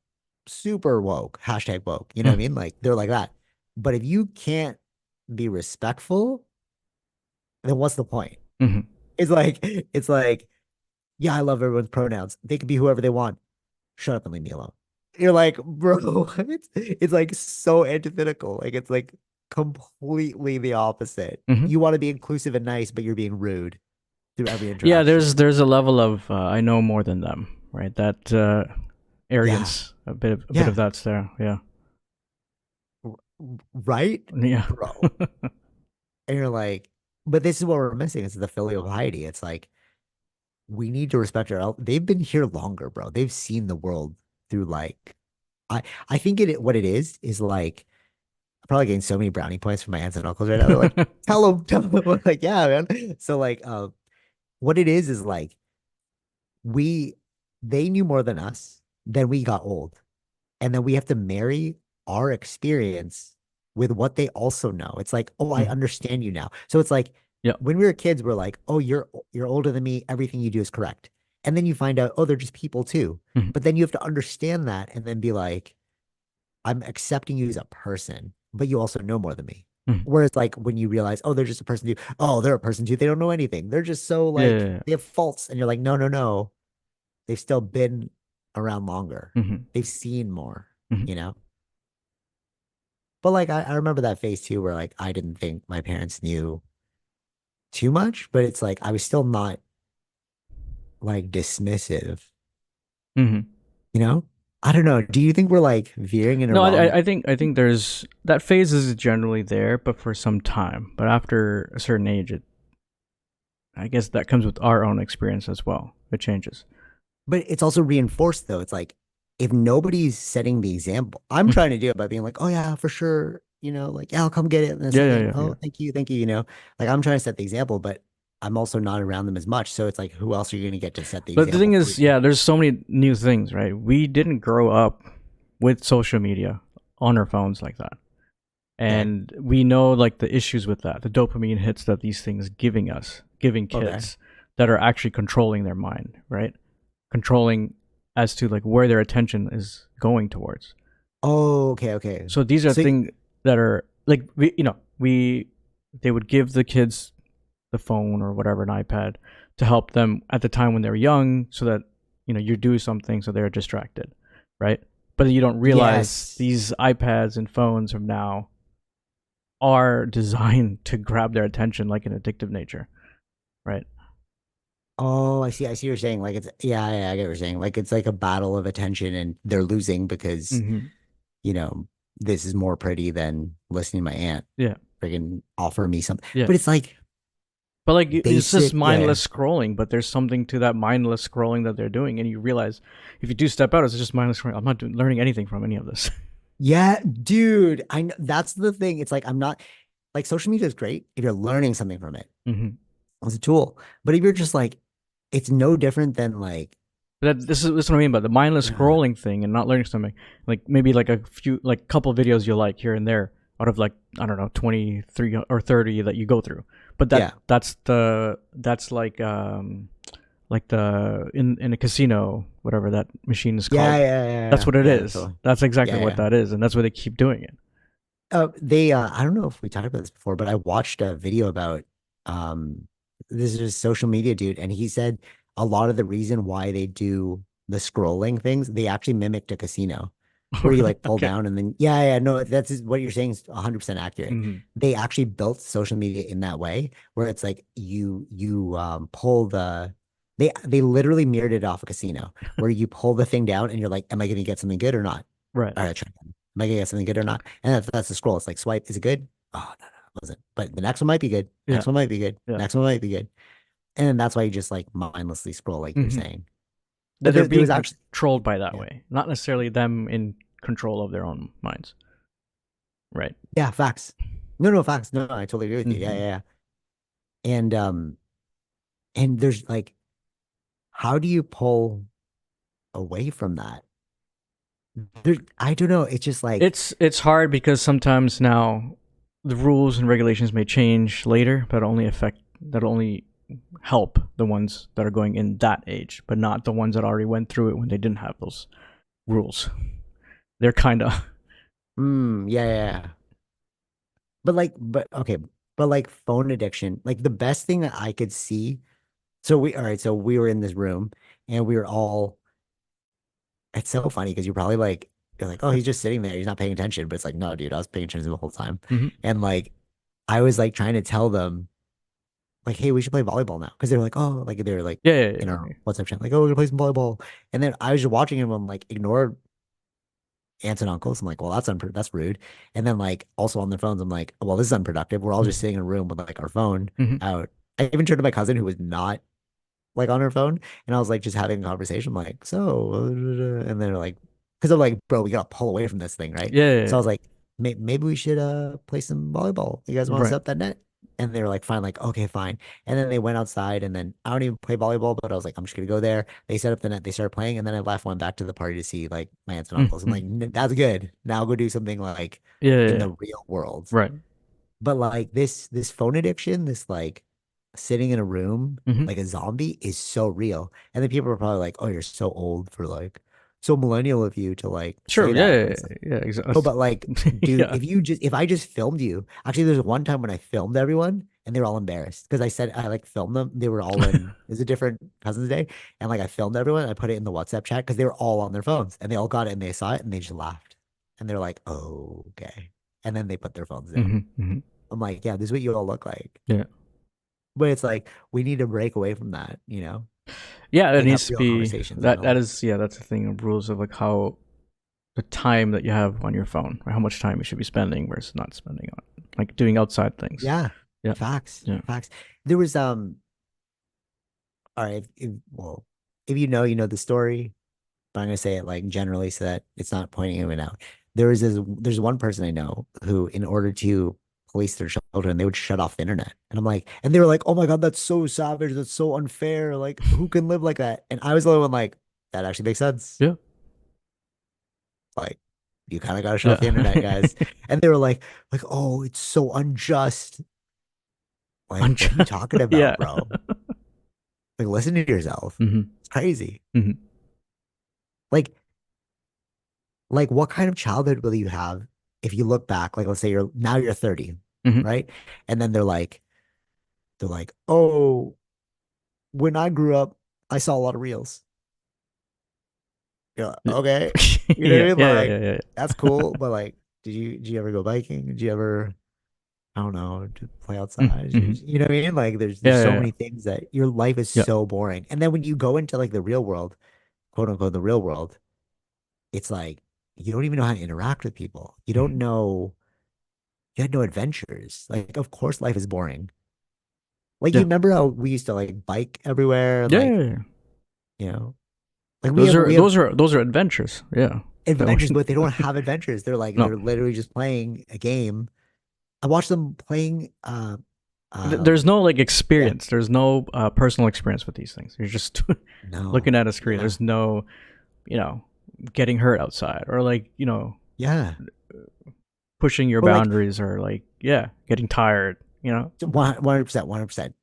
super woke, hashtag woke. You know what I Mm-hmm. mean? Like they're like that. But if you can't be respectful, then what's the point? Mm-hmm. It's like, yeah, I love everyone's pronouns. They can be whoever they want. Shut up and leave me alone. You're like, bro, it's like so antithetical. Like it's like completely the opposite. Mm-hmm. You want to be inclusive and nice, but you're being rude through every Yeah, interaction. there's a level of I know more than them, right? That Yeah. arrogance, a bit Yeah. of that's there. Yeah, Right? yeah. Bro. And you're like, but this is what we're missing is the filial piety. It's like we need to respect our they've been here longer, bro. They've seen the world through like I think what it is like I'm probably getting so many brownie points from my aunts and uncles right now. They're like, tell them. Like, yeah, man. So like what it is like we they knew more than us, then we got old. And then we have to marry our experience with what they also know. It's like, oh, I Mhm. understand you now. So it's like Yeah. when we were kids, we're like, oh, you're older than me. Everything you do is correct. And then you find out, oh, they're just people too. Mhm. But then you have to understand that and then be like, I'm accepting you as a person, but you also know more than me. Mhm. Whereas like when you realize, oh, they're just a person too. Oh, they're a person too. They don't know anything. They're just so Yeah. like Yeah. they have faults. And you're like, no, no, no. They've still been around longer. Mhm. They've seen more, Mhm. you know? But like I remember that phase too where like I didn't think my parents knew too much, but it's like I was still not like dismissive, Mhm. you know? I don't know. Do you think we're like veering in a No, wrong? I think there's that phase is generally there, but for some time. But after a certain age, I guess that comes with our own experience as well. It changes. But it's also reinforced though. It's like if nobody's setting the example, I'm Mhm. trying to do it by being like, oh yeah, for sure, like yeah, I'll come get it in a Yeah, yeah, second. yeah, yeah. Oh, thank you, Like I'm trying to set the example, but I'm also not around them as much. So it's like, who else are you going to get to set the But the example thing for is, you? yeah, there's so many new things, right? We didn't grow up with social media on our phones like that. Okay. And we know like the issues with that, the dopamine hits that these things giving Okay. kids that are actually controlling their mind, right? Controlling as to like where their attention is going towards. Oh, okay, okay. So these are So things that are like we they would give the kids the phone or whatever, an iPad, to help them at the time when they're young, so that you do something so they're distracted, right? But you don't realize yes. these iPads and phones from now are designed to grab their attention like an addictive nature, right? Oh, I see. I see what you're saying. Like it's yeah, I get what you're saying. Like it's like a battle of attention and they're losing because, Mm-hmm. you know, this is more pretty than listening to my aunt Yeah, friggin' offer me something. yeah. But it's like But like they it's just sit, yeah. mindless scrolling, but there's something to that mindless scrolling that they're doing, and you realize if you do step out, it's just mindless scrolling. I'm not learning anything from any of this. Yeah, dude. I know that's the thing. It's like I'm not like social media is great if you're learning something from it Mm-hmm. as a tool. But if you're just like, it's no different than like, But this is what I mean by the mindless yeah, scrolling thing and not learning something. Like maybe like a few like couple videos you like here and there out of like I don't know 23 or 30 that you go through. But yeah, that's like the in a casino whatever that machine is yeah, called. yeah, yeah, That's yeah, what it yeah, is. totally. That's exactly Yeah, what yeah. that is, and that's why they keep doing it. They I don't know if we talked about this before, but I watched a video about um this is a social media dude, and he said a lot of the reason why they do the scrolling things, they actually mimicked a casino where you Really? like pull Okay. down and then yeah, no, what you're saying is 100% accurate. Hmm. They actually built social media in that way where it's like you pull they literally mirrored it off a casino where you pull the thing down and you're like, am I going to get something good or not? Right. All right, try again. Am I gonna get something good or not? And that's the scroll. It's like swipe. Is it good? Oh, no, it wasn't. But the next one might be good. Yeah. Next one might be good. Yeah. Next one might be good. And then that's why you just like mindlessly scroll, like you're Hmm. saying. That But they're there being was actually, controlled by that yeah, way, not necessarily them in control of their own minds. Right. yeah, facts. No, no, facts. No, no, I totally agree with you. Yeah, Hmm. yeah, yeah. And and there's like, how do you pull away from that? I don't know. It's just like, It's hard because sometimes now the rules and regulations may change later, but only help the ones that are going in that age, but not the ones that already went through it when they didn't have those rules. They're kind of yeah, yeah, yeah. But okay, but like phone addiction, like the best thing that I could see. All right, so we were in this room and we were all, it's so funny because you're like, oh, he's just sitting there. He's not paying attention. But it's like, no, dude, I was paying attention the whole time. hmm. And like, I was like trying to tell them, like, hey, we should play volleyball now. Cause they're like, oh, like they're like Yeah, yeah, in yeah, our yeah. WhatsApp channel, like, oh, we're gonna play some volleyball. And then I was just watching him, I'm like, ignore aunts and uncles. I'm like, well, that's rude. And then like also on their phones, I'm like, well, this is unproductive. We're all just Mhm. sitting in a room with like our phone Mhm. out. I even turned to my cousin who was not like on her phone, and I was like just having a conversation, like, so, and they're like, because I'm like, bro, we gotta pull away from this thing, right? Yeah, yeah, So I yeah. was like, maybe we should play some volleyball. You guys want to set Right. up that net? And they were like, fine, like, okay, fine. And then they went outside, and then I don't even play volleyball, but I was like, I'm just gonna go there. They set up the net, they started playing, and then I left, went back to the party to see like my aunts and uncles. I'm like, Mhm. That's good. Now go do something like Yeah, yeah, in yeah. the real world." Right. But like this phone addiction, this like sitting in a room Mhm. like a zombie is so real. And then people are probably like, "Oh, you're so old for like so millennial of you to like say Sure. Yeah, that." yeah, But it's yeah, like, yeah, no, exactly. but like, dude, Yeah. if I just filmed you, actually, there's one time when I filmed everyone and they were all embarrassed because I said I like filmed them. They were all in. It was a different Cousins Day, and like I filmed everyone. I put it in the WhatsApp chat because they were all on their phones and they all got it and they saw it and they just laughed and they're like, "Oh, okay," and then they put their phones down. Mhm. Mhm. I'm like, yeah, this is what you all look like. Yeah. But it's like we need to break away from that, you know, Yeah, it and have needs to real be conversations in that. That real. is, yeah, that's the thing of rules of like how the time that you have on your phone, or how much time you should be spending versus not spending on like doing outside things. Yeah, Yeah. facts, Yeah. facts. There was all right, well, if you know the story, but I'm gonna say it like generally so that it's not pointing anyone out. There's one person I know who, in order to police their children, they would shut off the internet. And I'm like, and they were like, oh my God, that's so savage, that's so unfair. Like, who can live like that? And I was the only one like, that actually makes sense. Yeah. Like, you kind of got to shut off the Yeah. internet, guys. And they were like, oh, it's so unjust. Like, what are you talking Yeah. about, bro? Like, listen to yourself. Hmm. It's crazy. Hmm. Like, what kind of childhood will you have if you look back? Like, let's say you're 30, Hmm. right? And then they're like, oh, when I grew up, I saw a lot of reels. You're like, Yeah. okay. You know what I Yeah. mean? Yeah. Yeah. Like, Yeah. Yeah. that's cool. But like, did you ever go biking? Did you ever I don't know, to play outside. Hmm. You know what I mean? Like there's Yeah. so Yeah. many things that your life is Yeah. so boring. And then when you go into like the real world, quote unquote, the real world, it's like you don't even know how to interact with people. You don't Mhm. know, you had no adventures. Like, of course life is boring. Like you Yeah. remember how we used to like bike everywhere and Yeah. Yeah. like, Yeah. you know, like Those are we have those are those are adventures. Yeah. That adventures, we- but they don't have adventures. no. They're literally just playing a game. I watched them playing There's no like yeah, experience. There's no personal experience with these things. You're just looking no. at a screen. Yeah. There's no, you know, getting hurt outside or like, Yeah. pushing your But like boundaries or like, yeah, getting tired, 100%, 100%.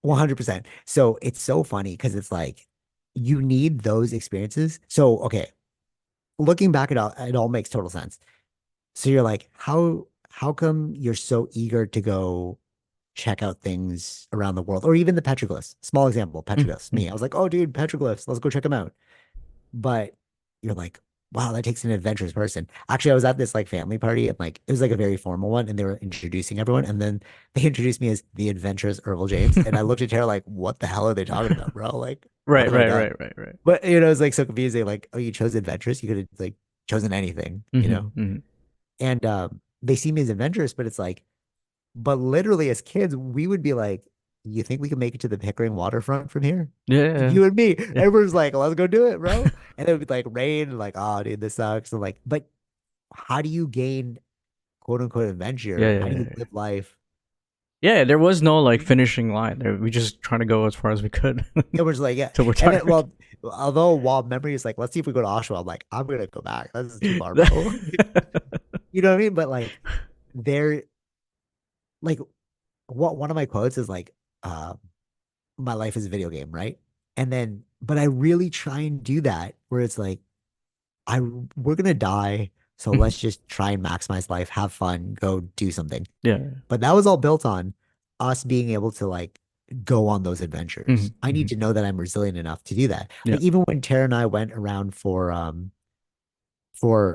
100%. So it's so funny because it's like you need those experiences. So, okay, looking back at all, it all makes total sense. So you're like, how come you're so eager to go check out things around the world, or even the petroglyphs? Small example, petroglyphs. Mm-hmm. Me, I was like, oh, dude, petroglyphs, let's go check them out. But you're like, wow, that takes an adventurous person. Actually, I was at this like family party and like it was like a very formal one, and they were introducing everyone, and then they introduced me as the adventurous Earl James, and I looked at Tara like, what the hell are they talking about, bro? Like, what Right, have I right, done? right, right, right. But you know, it's like so confusing. Like, oh, you chose adventurous. You could have like chosen anything, you know? Mm-hmm. Mm-hmm. And they see me as adventurous, but it's like, but literally as kids, we would be like, you think we can make it to the Pickering waterfront from here? Yeah, You and me. yeah, Everyone's like, let's go do it, bro. And it would be like rain, and like, oh, dude, this sucks. And like, but how do you gain quote unquote yeah, adventure? yeah, How do yeah, you yeah. live life? Yeah, there was no like finishing line. There, we just trying to go as far as we could It was like, yeah. till we're And then, tired. well, although wild memory is like, let's see if we go to Oshawa. I'm like, I'm gonna go back. That's too far, bro. You know what I mean? But like, they're like, what one of my quotes is like, uh, my life is a video game, right? And then, but I really try and do that where it's like, we're gonna die, so let's just try and maximize life, have fun, go do something. Yeah. But that was all built on us being able to like go on those adventures. I need Mm-hmm. to know that I'm resilient enough to do that. Yeah. Like even when Tara and I went around for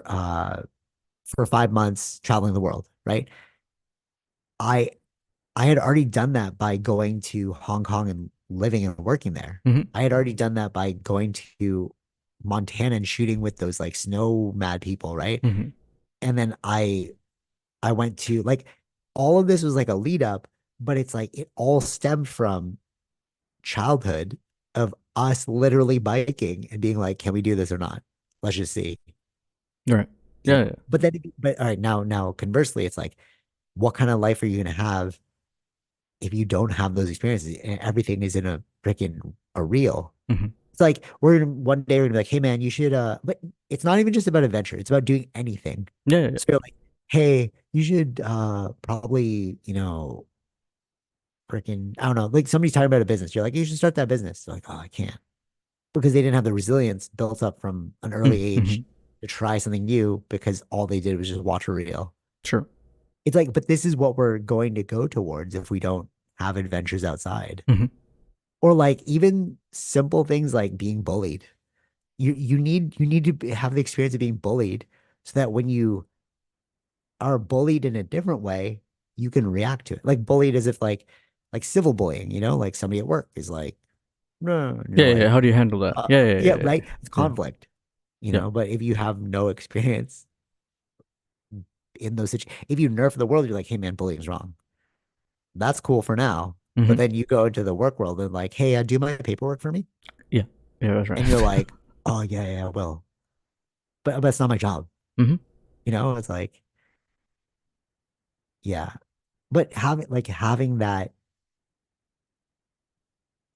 uh for 5 months traveling the world, right? I I had already done that by going to Hong Kong and living and working there. Mm-hmm. I had already done that by going to Montana and shooting with those like snow mad people, right? Mm-hmm. And then I went to like all of this was like a lead up, but it's like it all stemmed from childhood of us literally biking and being like, can we do this or not? Let's just see, Right. you Yeah. know. But then, but all right, now conversely, it's like, what kind of life are you gonna have if you don't have those experiences and everything is in a freaking a reel? Yeah. Mm-hmm. It's like we're gonna one day we're gonna be like, hey man, you should but it's not even just about adventure, it's about doing anything. Yeah. Yeah. So you're like, hey, you should probably, you know, freaking, I don't know, like somebody's talking about a business. You're like, you should start that business. They're like, oh, I can't. Because they didn't have the resilience built up from an early Mm-hmm. age to try something new because all they did was just watch a reel. Sure. It's like, but this is what we're going to go towards if we don't have adventures outside. Mm-hmm. Or like even simple things like being bullied. You need to have the experience of being bullied so that when you are bullied in a different way, you can react to it. Like bullied as if like civil bullying, you know, like somebody at work is like, no, and Yeah, you're yeah, yeah. like, How do you handle that? Yeah, yeah, yeah, yeah, right. It's yeah, conflict, you yeah, know, but if you have no experience in those situations, if you nerf the world, you're like, hey man, bullying's wrong. That's cool for now. yeah. But Mm-hmm. then you go into the work world and like, hey, do my paperwork for me. Yeah, yeah. That's And you're right. like, oh yeah, yeah, well, but it's not my job. Mm-hmm. You know, it's like, yeah. But having that,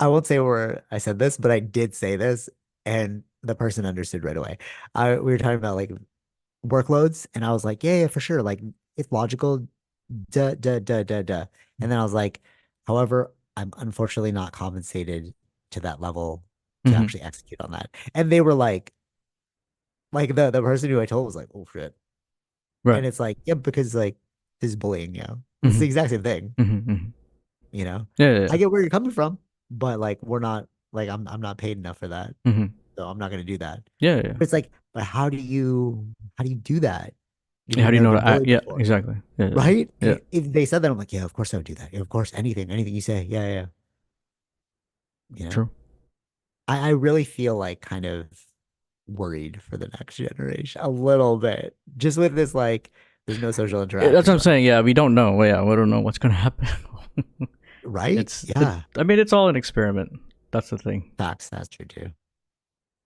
I won't say where I said this, but I did say this, and the person understood right away. We were talking about like workloads, and I was like, yeah, yeah, for sure. Like it's logical, duh, duh, duh, duh, duh. And then I was like, however, I'm unfortunately not compensated to that level to Mm-hmm. actually execute on that. And they were like the person who I told was like, oh shit. Right. And it's like, yeah, because like this is bullying, It's the Mm-hmm. exact same thing, Mm-hmm. Mm-hmm. you know. Yeah, yeah, I yeah. get where you're coming from, but like we're not like I'm not paid enough for that. Mm-hmm. So I'm not gonna do that. Yeah, yeah. But it's like, but how do you do that if Yeah, you've how do you never know been to act? bullied Yeah, before? exactly. Yeah, yeah, Right? yeah. If they said that, I'm like, yeah, of course I would do that. Yeah, of course, anything you say. Yeah, yeah, you know. True. I really feel like kind of worried for the next generation a little bit. Just with this, like, there's no social That's what interaction, I'm saying. Yeah, we don't know. Yeah, we don't know what's gonna happen. right? it's it. Yeah. I mean, it's all an experiment. That's the thing. Facts, that's true too.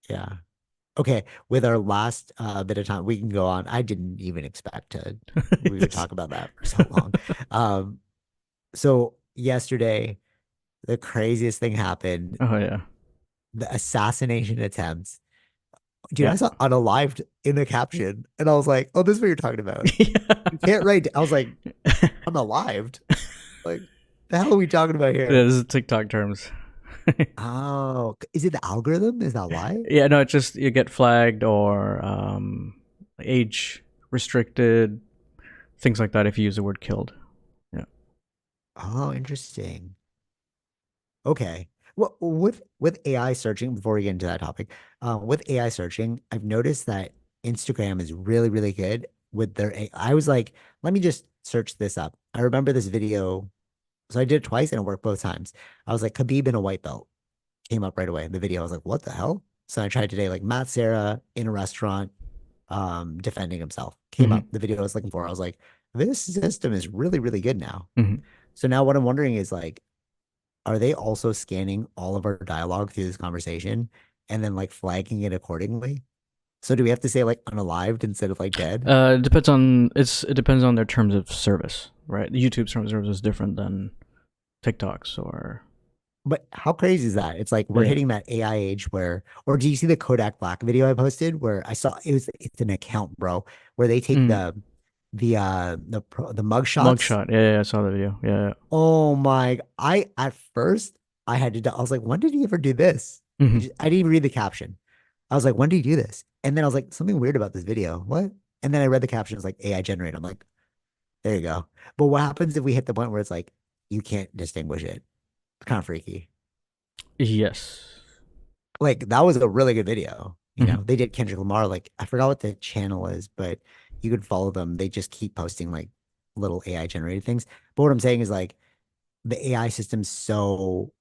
Yeah. Okay, with our last bit of time, we can go on. I didn't even expect we would It's- talk about that for so long. Um, so yesterday, the craziest thing happened, oh yeah, the assassination attempts. Dude, yeah. I saw unalived in the caption, and I was like, oh, this is what you're talking about. You Yeah. can't write. I was like, unalived? Like, the hell are we talking about Yeah, here? this is TikTok terms. Oh, is it the algorithm? Is that why? Yeah, no, it's just you get flagged or age restricted. things like that if you use the word killed. Yeah. Oh, interesting. Okay. Well, with AI searching, before we get into that topic, with AI searching, I've noticed that Instagram is really, really good with their AI. I was like, let me just search this up. I remember this video. So I did it twice and it worked both times. I was like, Khabib in a white belt came up right away. The video, I was like, what the hell? So I tried today, like Matt Serra in a restaurant, defending himself. Came Hmm. up, the video I was looking for. I was like, this system is really, really good now. Hmm. So now what I'm wondering is like, are they also scanning all of our dialogue through this conversation and then like flagging it accordingly? So do we have to say like unalived instead of like dead? It depends on their terms of service, right? YouTube's terms of service is different than TikTok's or But how crazy is that? It's like we're yeah. hitting that AI age where, or do you see the Kodak Black video I posted where I saw it's an account, bro, where they take Mm. the mug shots. Mugshot. Yeah, yeah, I saw the video. Yeah, Oh my, I at first I had to, I was like, when did he ever do this? yeah. Hmm. I didn't even read the caption. I was like, when did he do this? And then I was like, something weird about this video. What? And then I read the caption, it was like AI generated. I'm like, there you go. But what happens if we hit the point where it's like, you can't distinguish it? It's kind of freaky. Yes. Like that was a really good video. You Hmm. know, they did Kendrick Lamar. Like I forgot what the channel is, but you could follow them. They just keep posting like little AI generated things. But what I'm saying is like the AI system's so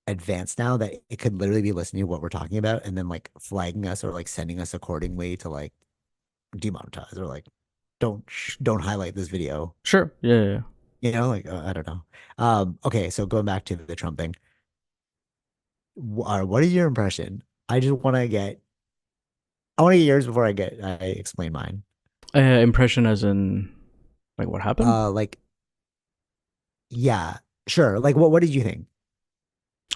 advanced now that it could literally be listening to what we're talking about and then like flagging us or like sending us accordingly to like demonetize or like don't highlight this video. Sure. Yeah, yeah, yeah. You know, like I don't know. Okay, so going back to the Trump thing, what is your impression? I just want to get I want to get yours before I explain mine. Impression as in like what happened? Like yeah, sure. Like what did you think?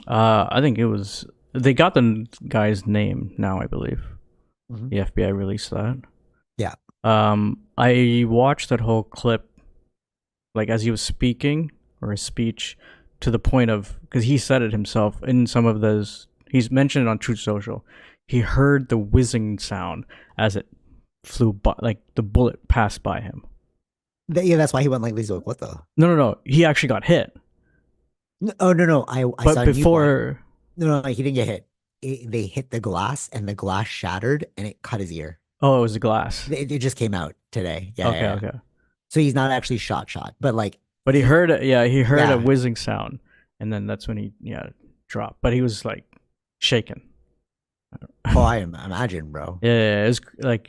I think it was they got the guy's name now. I believe Mhm. the FBI released that. Yeah. I watched that whole clip like as he was speaking or his speech to the point of because he said it himself in some of those. He's mentioned it on Truth Social. He heard the whizzing sound as it flew by, like the bullet passed by him. Yeah, that's why he went like this. Like, what the? No, no, no. He actually got hit, Oh no, I but saw a new one. before. No, he didn't get hit. They hit the glass and the glass shattered and it cut his ear. Oh, it was a glass. It just came out today. Yeah, yeah, Okay, yeah. okay. So he's not actually shot, but like But he heard it. Yeah, he heard a yeah. whizzing sound, and then that's when he dropped. But he was like shaken. Oh, Yeah, I imagine, bro. yeah, yeah, it was like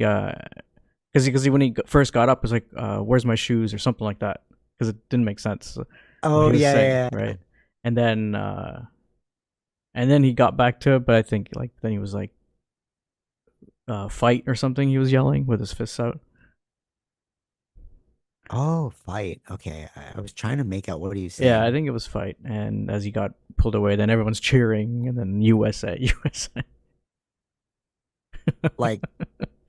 because when he first got up, it was like, "Where's my shoes?" or something like that, because it didn't make sense what he Oh was yeah, saying, yeah, yeah. right? And then and then he got back to it, but I think like then he was like fight or something. He was yelling with his fists out. Oh, fight. Okay, I was trying to make out what are you Yeah, I saying. think it was fight. And as he got pulled away, then everyone's cheering, and then USA, USA. Like,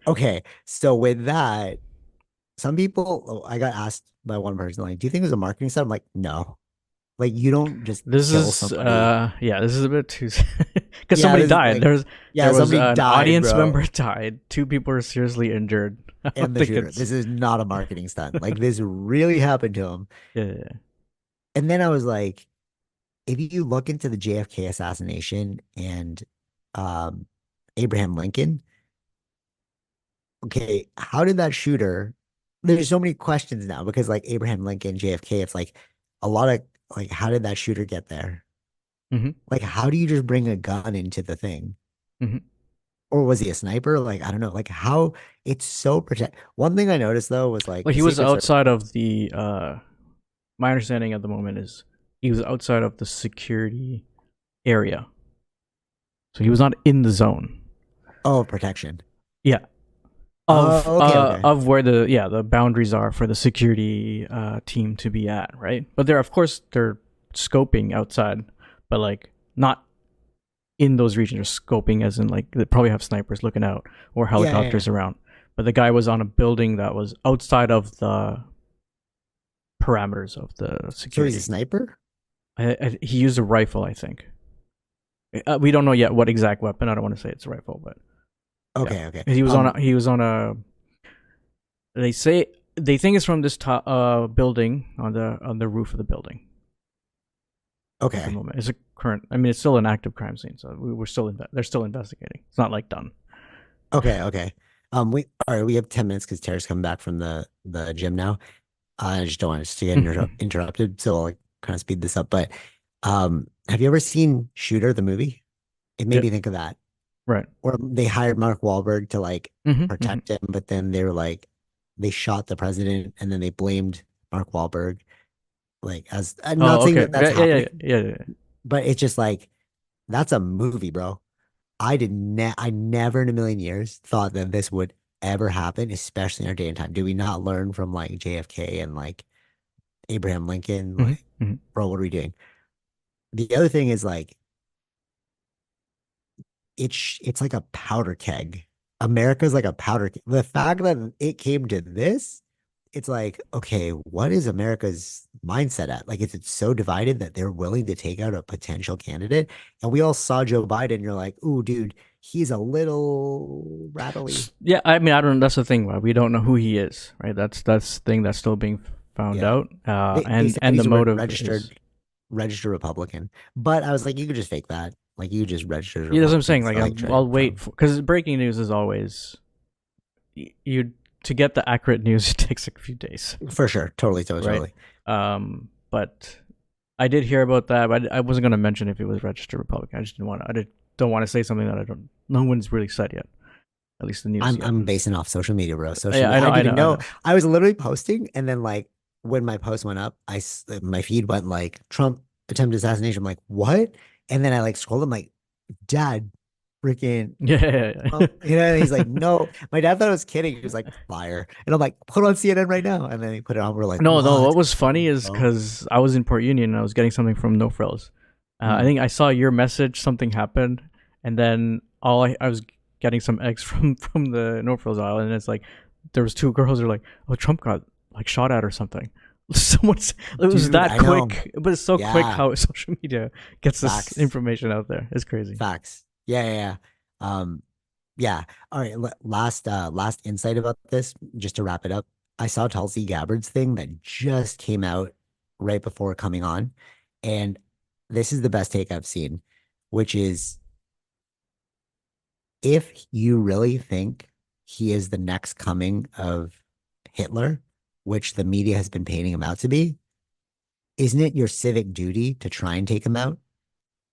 okay, so with that, some people, I got asked by one person, like, do you think it was a marketing stunt? I'm like, no. Like, you don't just This kill is somebody. yeah, this is a bit too because Yeah, somebody this is died. like, There yeah, was somebody an died, audience member bro, died. Two people are seriously injured. I and don't the think shooter. it's This is not a marketing stunt. Like, this really happened to him. yeah, yeah, yeah. And then I was like, if you look into the JFK assassination and um, Abraham Lincoln, okay, how did that shooter? There's so many questions now because like Abraham Lincoln, JFK, it's like a lot of like, how did that shooter get there? Mm-hmm, Like, how do you just bring a gun into the thing? mm-hmm. Or was he a sniper? Like, I don't know. Like, how it's so protect. One thing I noticed though was like Like the he was Secret Service. outside of the. My understanding at the moment is he was outside of the security area, so he was not in the zone. Oh, protection. Yeah, Oh, okay, okay. of where the boundaries are for the security team to be at, right? But they're of course they're scoping outside, but like not in those regions. They're scoping as in like they probably have snipers looking out or Yeah, yeah, yeah. helicopters around. But the guy was on a building that was outside of the parameters of the So he's a security. sniper? He used a rifle, I think. We don't know yet what exact weapon. I don't want to say it's a rifle, but yeah, Okay, okay. he was on a. They say They think it's from this building on the roof of the building at the Okay. moment. It's a current. I mean, it's still an active crime scene, so we're still they're still investigating. It's not like done. Okay. Okay. We all right. We have 10 minutes because Tara's coming back from the gym now. I just don't want us to get interrupted, so I'll like kind of speed this up. But have you ever seen Shooter the movie? It made Yeah. me think of that. Right. Or they hired Mark Wahlberg to like Mm-hmm, mm-hmm. protect him, but then they were like they shot the president, and then they blamed Mark Wahlberg. Like as I'm not Oh, saying okay. that Yeah, that's yeah, yeah, happening, yeah, yeah. but it's just like that's a movie, bro. I never in a million years thought that this would ever happen, especially in our day and time. Do we not learn from like JFK and like Abraham Lincoln? Mm-hmm, Like, mm-hmm. bro, what are we doing? The other thing is like it's like a powder keg. America's like a powder keg. The fact that it came to this, it's like, okay, what is America's mindset at? Like, is it so divided that they're willing to take out a potential candidate? And we all saw Joe Biden. You're like, ooh, dude, he's a little rattly. Yeah, I mean, I don't. That's the thing, right? We don't know who he is, right? That's the thing that's still being found Yeah. out. They said And the he's a motive is. registered Republican. But I was like, you could just fake that. Like you could just register as a Yeah, that's what I'm Republican. saying. So Like, like I'll wait Trump. for because breaking news is always you to get the accurate news. It takes a few days, For sure. Totally, totally, right? totally. But I did hear about that. But I wasn't going to mention if it was registered Republican. I just didn't want to. Don't want to say something that I don't. No one's really said yet. At least the news yet. I'm basing off social media, bro. Social Yeah, media. I know. I I didn't know. even I know. know. I was literally posting, and then like when my post went up, my feed went like Trump attempted assassination. I'm like, what? And then I like scrolled. I'm like, Dad, freaking Yeah, yeah, yeah. Trump. You know, and he's like, no. My dad thought I was kidding. He was like, fire. And I'm like, put on CNN right now. And then he put it on. We're like, No, no. what? What was funny is Bro. because I was in Port Union and I was getting something from No Frills. I Mm. think I saw your message. Something happened, and then I was getting some eggs from the No Frills aisle, and it's like there was two girls who are like, "Oh, Trump got like shot at or something." Someone's it was Dude, that I know. quick, but it's so quick Yeah. how social media gets this Facts. information out there. It's crazy. Facts. Yeah, yeah, yeah. Yeah. All right. Last insight about this, just to wrap it up. I saw Tulsi Gabbard's thing that just came out right before coming on, and this is the best take I've seen, which is if you really think he is the next coming of Hitler, which the media has been painting him out to be, isn't it your civic duty to try and take him out?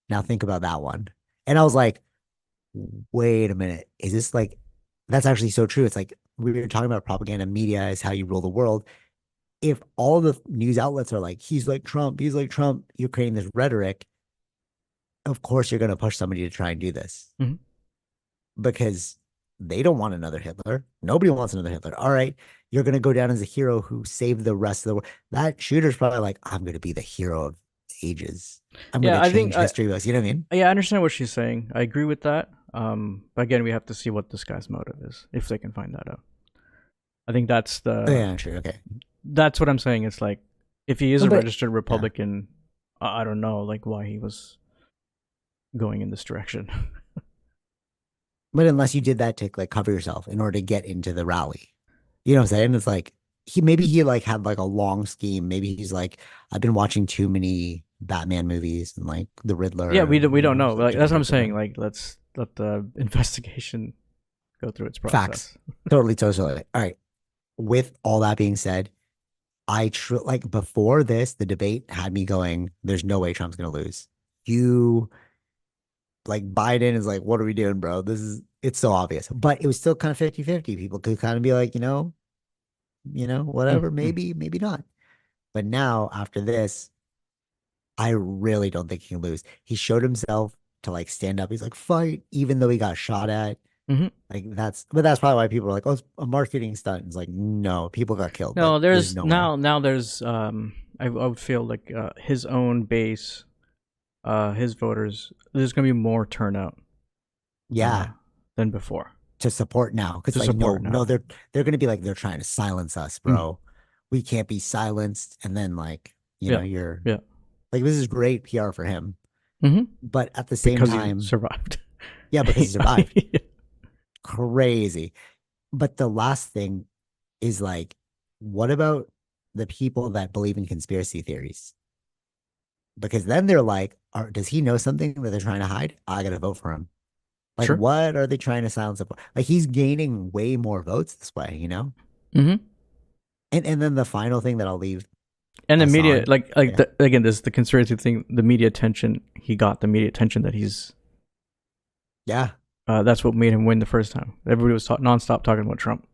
Now think about that one. And I was like, wait a minute. Is this like, that's actually so true. It's like we were talking about propaganda media is how you rule the world. If all the news outlets are like, he's like Trump, you're creating this rhetoric. Of course, you're going to push somebody to try and do this Mhm. because they don't want another Hitler. Nobody wants another Hitler. All right. You're going to go down as a hero who saved the rest of the world. That shooter's probably like, I'm going to be the hero of ages. I'm going Yeah, to I think. change history books. You know what I mean? Yeah, I understand what she's saying. I agree with that. But again, we have to see what this guy's motive is if they can find that out. I think Oh, yeah, sure. Okay. that's what I'm saying. It's like if he is No, a but registered yeah. Republican, I don't know like why he was going in this direction. But unless you did that to like cover yourself in order to get into the rally, you know what I'm saying? It's like he like had like a long scheme. Maybe he's like, I've been watching too many Batman movies and like the Yeah, Riddler, we don't know. it's like Like that's what I'm different for saying. them. Like let's let the investigation go through its Facts. process. Totally, totally. All right. With all that being said, like before this, the debate had me going, there's no way Trump's gonna lose. You like Biden is like, what are we doing, bro? It's so obvious. But it was still kind of 50-50. People could kind of be like, whatever, Mm-hmm. maybe not. But now after this, I really don't think he can lose. He showed himself to like stand up. He's like, fight, even though he got shot at. Mm-hmm. Like but that's probably why people are like, oh, it's a marketing stunt. It's like, no, people got killed. Like, No, there's there's no way. now there's I would feel like his own base, his voters. There's gonna be more turnout uh, Yeah, than before to support now. Cause to like, support no, now. they're gonna be like, they're trying to silence us, Mm. bro. We can't be silenced. And then like, Yeah, you're yeah. like, this is great PR for him. Mm-hmm. But at the same Because he time, survived. yeah, because he survived. Yeah. Crazy. But the last thing is like, what about the people that believe in conspiracy theories? Because then they're like, does he know something that they're trying to hide? I gotta vote for him. Like, Sure. what are they trying to silence him for? Like, he's gaining way more votes this way, Mm-hmm. And then the final thing that I'll leave And the us media, on. like Yeah. again, this the conspiracy thing. The media attention he got, the media attention that he's. Yeah. That's what made him win the first time. Everybody was nonstop talking about Trump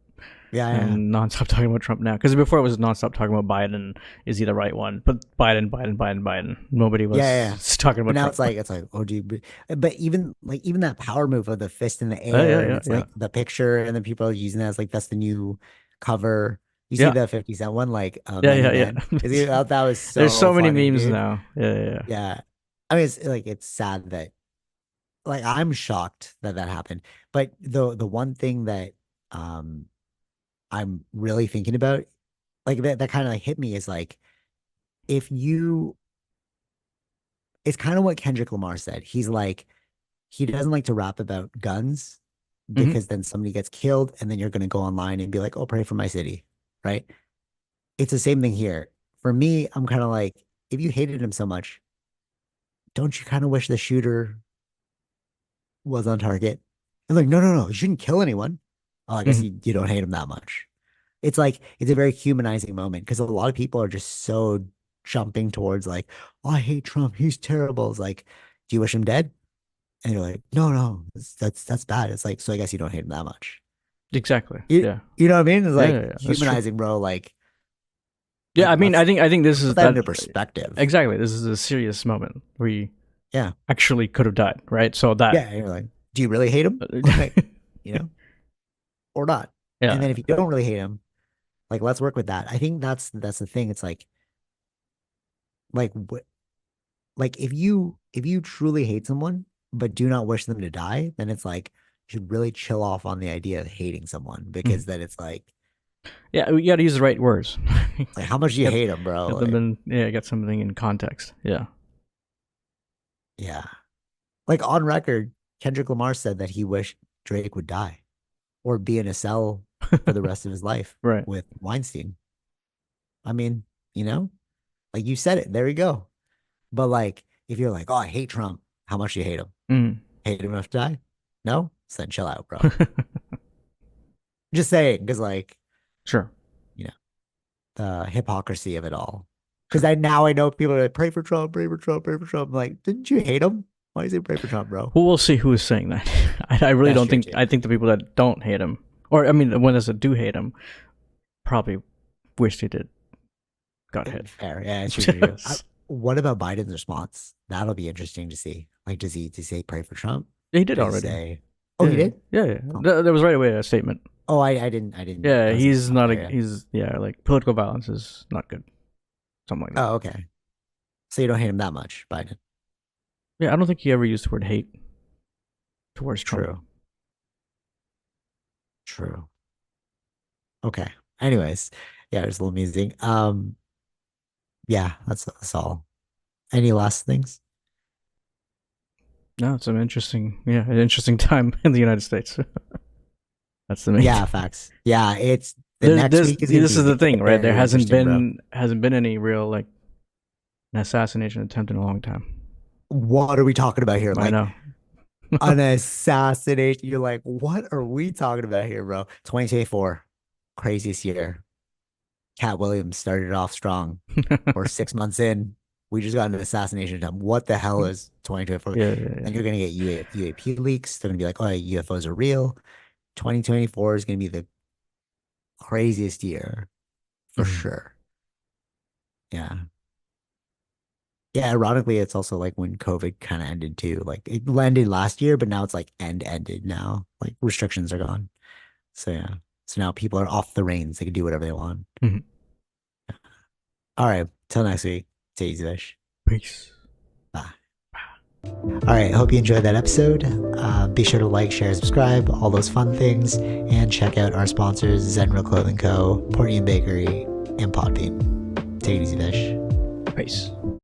Yeah. Yeah. and nonstop talking about Trump now. Because before it was nonstop talking about Biden. Is he the right one? But Biden, Biden, Biden, Biden. Nobody Yeah. Yeah. Yeah. was talking But about now Trump. it's like, oh, dude. But even that power move of the fist in the Yeah, air, and yeah, it's yeah, like the picture, and then people are using that as like that's the new cover. You see yeah, the 50 Cent one, like yeah, Many yeah, Men. yeah. That was There's so so many funny, memes dude. now. Yeah, yeah, yeah. Yeah. I mean, it's like it's sad that like I'm shocked that that happened. But the one thing that um I'm really thinking about, like that kind of like hit me is like if you it's kind of what Kendrick Lamar said. He's like he doesn't like to rap about guns Mm-hmm. because then somebody gets killed and then you're gonna go online and be like, oh, pray for my city. Right. It's the same thing here. For me, I'm kind of like, if you hated him so much, don't you kind of wish the shooter was on target? And like, no, no, no, you shouldn't kill anyone. Oh, I guess Mm-hmm. you don't hate him that much. It's like it's a very humanizing moment because a lot of people are just so jumping towards like, oh, I hate Trump. He's terrible. It's like, do you wish him dead? And you're like, no, no, that's bad. It's like, so I guess you don't hate him that much. Exactly. You Yeah. you know what I mean? It's Yeah, like yeah, yeah. That's true. humanizing, bro. Yeah, I mean, Let's I think this put is that that into perspective. exactly. This is a serious moment where he Yeah. actually could have died, right? So that, Yeah. And you're like, do you really hate him? Like, you know, or not? And yeah. then if you don't really hate him, like let's work with that. I think that's the thing. It's like what like if you truly hate someone but do not wish them to die, then it's like you should really chill off on the idea of hating someone Mhm. because then it's Yeah, you got to use the right words. like how much do you get hate them, bro? get them Like, in. Yeah, get something in context. Yeah. yeah. Like on record, Kendrick Lamar said that he wished Drake would die or be in a cell for the rest of his life Right. with Weinstein. I mean, like you said it, there you go. But like if you're like, oh, I hate Trump, how much do you hate him? Mm. Hate him enough to die? No? So then chill out, bro. Just saying, because like, Sure. you know, the hypocrisy of it all. Because Sure. I know people are like, pray for Trump, pray for Trump, pray for Trump. I'm like, didn't you hate him? Why do you say pray for Trump, bro? Well, we'll see who is saying that. I really That's don't true think. too. I think the people that don't hate him, or I mean, the ones that do hate him, probably wished he did got hit. Fair. Yeah, it's true. True. Yes. What about Biden's response? That'll be interesting to see. Like, does he say pray for Trump? He did Does he already. say, oh, he Yeah, did? yeah, yeah. Oh, There was right away a statement. oh, I didn't. Yeah, I wasn't he's up not there a. yet. He's yeah, like political violence is not good. Something like that. Oh, okay. So you don't hate him that much, Biden? Yeah, I don't think he ever used the word hate towards Trump. True. True. Okay. Anyways, yeah, it's a little amusing. Yeah, that's all. Any last things? No, it's an interesting time in the United States. That's the main Yeah, thing. facts. Yeah, it's the next week is gonna This be is the thing, right? There very interesting, bro. hasn't been any real like an assassination attempt in a long time. What are we talking about here? I Like know. an assassination. You're like, what are we talking about here, bro? 2024, craziest year. Cat Williams started off strong. We're 6 months in. We just got an assassination attempt. What the hell is 2024? Yeah, yeah, yeah. Then you're gonna get UAP leaks. They're gonna be like, oh, UFOs are real. 2024 is gonna be the craziest year for Mhm. sure. Yeah. Yeah, ironically, it's also like when COVID kind of ended too. Like it ended last year, but now it's like ended now. Like restrictions are gone. So yeah. So now people are off the reins. They can do whatever they want. Mhm. All right. Till next week. Stay easy, fish. Peace. Bye. All right. I hope you enjoyed that episode. Be sure to like, share, subscribe, all those fun things, and check out our sponsors: Zenro Clothing Co., Portian Bakery, and Podbean. Take it easy, fish. Peace.